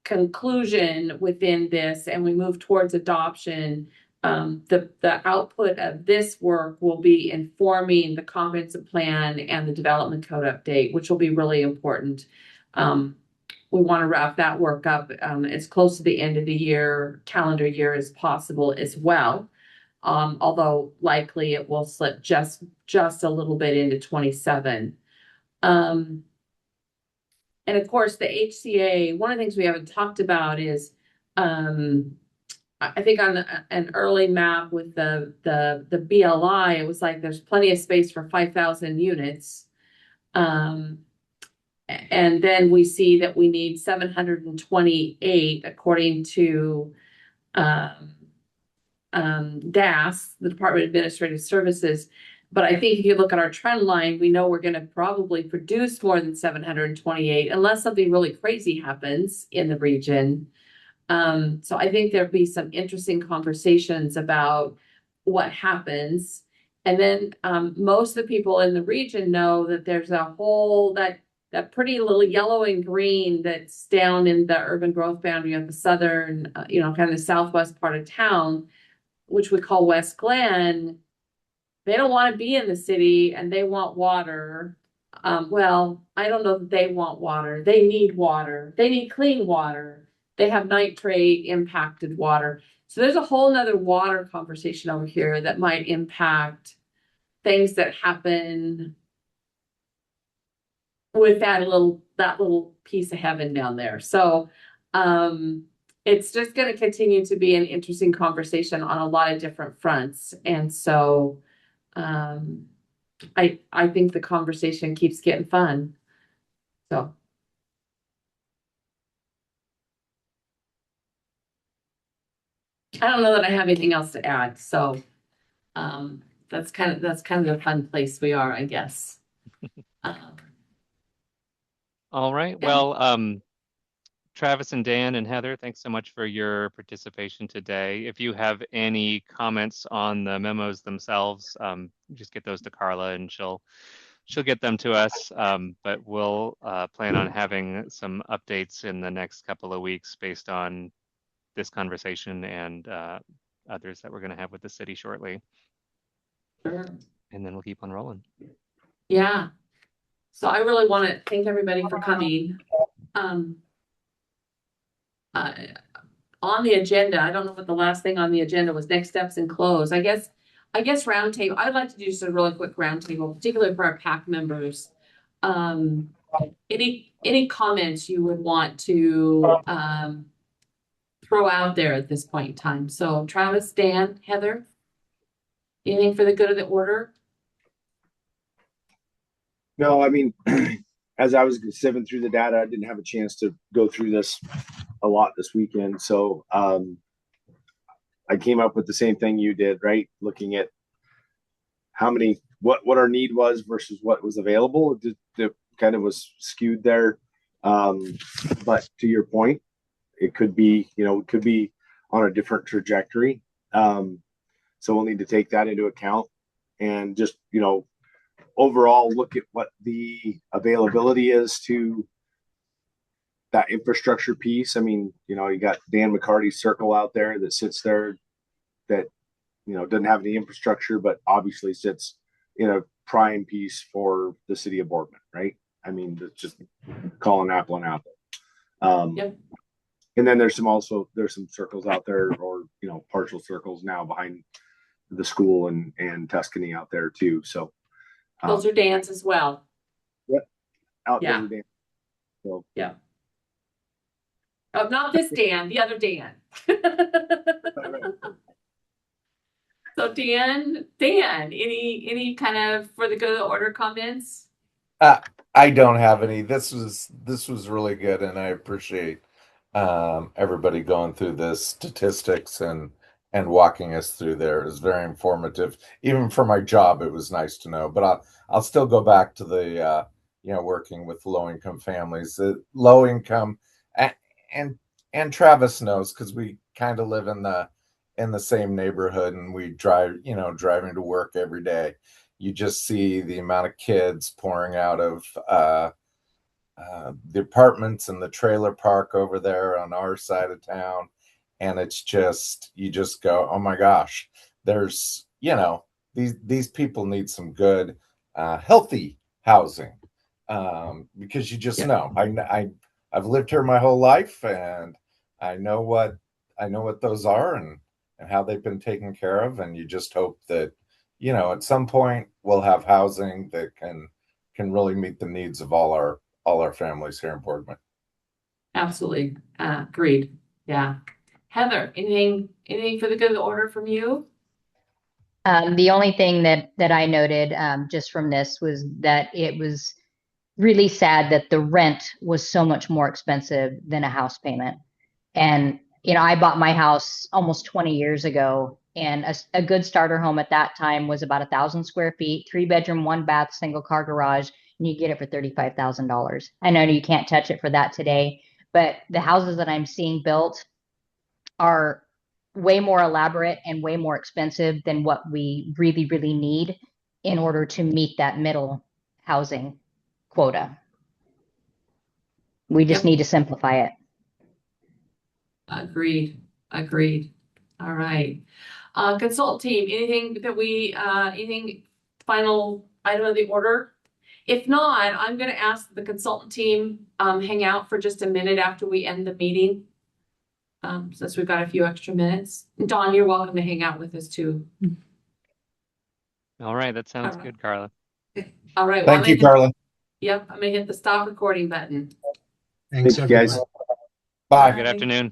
conclusion within this and we move towards adoption, the output of this work will be informing the comprehensive plan and the development code update, which will be really important. We want to wrap that work up as close to the end of the year, calendar year as possible as well. Although likely it will slip just a little bit into 27. And of course, the HCA, one of the things we haven't talked about is, I think on an early map with the BLI, it was like there's plenty of space for 5,000 units. And then we see that we need 728 according to DAS, the Department of Administrative Services. But I think if you look at our trend line, we know we're going to probably produce more than 728 unless something really crazy happens in the region. So I think there'll be some interesting conversations about what happens. And then most of the people in the region know that there's a whole, that pretty little yellow and green that's down in the urban growth boundary of the southern, kind of the southwest part of town, which we call West Glen. They don't want to be in the city and they want water. Well, I don't know that they want water. They need water. They need clean water. They have nitrate impacted water. So there's a whole nother water conversation over here that might impact things that happen with that little piece of heaven down there. So it's just going to continue to be an interesting conversation on a lot of different fronts. And so I think the conversation keeps getting fun. So I don't know that I have anything else to add. So that's kind of the fun place we are, I guess. All right. Yeah. Well, Travis and Dan and Heather, thanks so much for your participation today. If you have any comments on the memos themselves, just get those to Carla and she'll get them to us. But we'll plan on having some updates in the next couple of weeks based on this conversation and others that we're going to have with the city shortly. Sure. And then we'll keep on rolling. Yeah. So I really want to thank everybody for coming. On the agenda, I don't know what the last thing on the agenda was, next steps and close. I guess roundtable. I'd like to do just a really quick roundtable, particularly for our PAC members. Any comments you would want to throw out there at this point in time? So Travis, Dan, Heather, anything for the good of the order? No, I mean, as I was sieving through the data, I didn't have a chance to go through this a lot this weekend. So I came up with the same thing you did, right? Looking at what our need was versus what was available. It kind of was skewed there. But to your point, it could be, it could be on a different trajectory. So we'll need to take that into account and just, overall look at what the availability is to that infrastructure piece. I mean, you got Dan McCarty's circle out there that sits there that, doesn't have any infrastructure, but obviously sits in a prime piece for the city of Boardman, right? I mean, it's just calling apple and apple. Yep. And then there's some circles out there, or, partial circles now behind the school and Tuscany out there too. So Those are Dan's as well. out Yeah. there. So Yeah. Oh, not this Dan, the other Dan. So Dan, any kind of for the good of the order comments? I don't have any. This was really good, and I appreciate everybody going through the statistics and walking us through there. It was very informative. Even for my job, it was nice to know. But I'll still go back to the working with low income families, low income, and Travis knows, because we kind of live in the same neighborhood, and we driving to work every day. You just see the amount of kids pouring out of the apartments and the trailer park over there on our side of town. And it's just, you just go, oh my gosh, there's, these people need some good, healthy housing. Because you just know, I've lived here my whole life, and I know what those are, and how they've been taken care of. And you just hope that, at some point we'll have housing that can really meet the needs of all our families here in Boardman. Absolutely. Agreed. Yeah. Heather, anything for the good of the order from you? The only thing that I noted just from this was that it was really sad that the rent was so much more expensive than a house payment. And, I bought my house almost 20 years ago, and a good starter home at that time was about 1,000 square feet, 3-bedroom, 1-bath, single car garage, and you get it for $35,000. I know you can't touch it for that today, but the houses that I'm seeing built are way more elaborate and way more expensive than what we really, really need in order to meet that middle housing quota. We just Yep. need to simplify it. Agreed. All right. Consult team, anything final item of the order? If not, I'm going to ask the consultant team hang out for just a minute after we end the meeting. Since we've got a few extra minutes. Dawn, you're welcome to hang out with us too. All right, that sounds good, Carla. All right. Thank you, Carla. Yep, I'm gonna hit the stop recording button. Thanks, Thank you, guys. everyone. Bye. Good afternoon.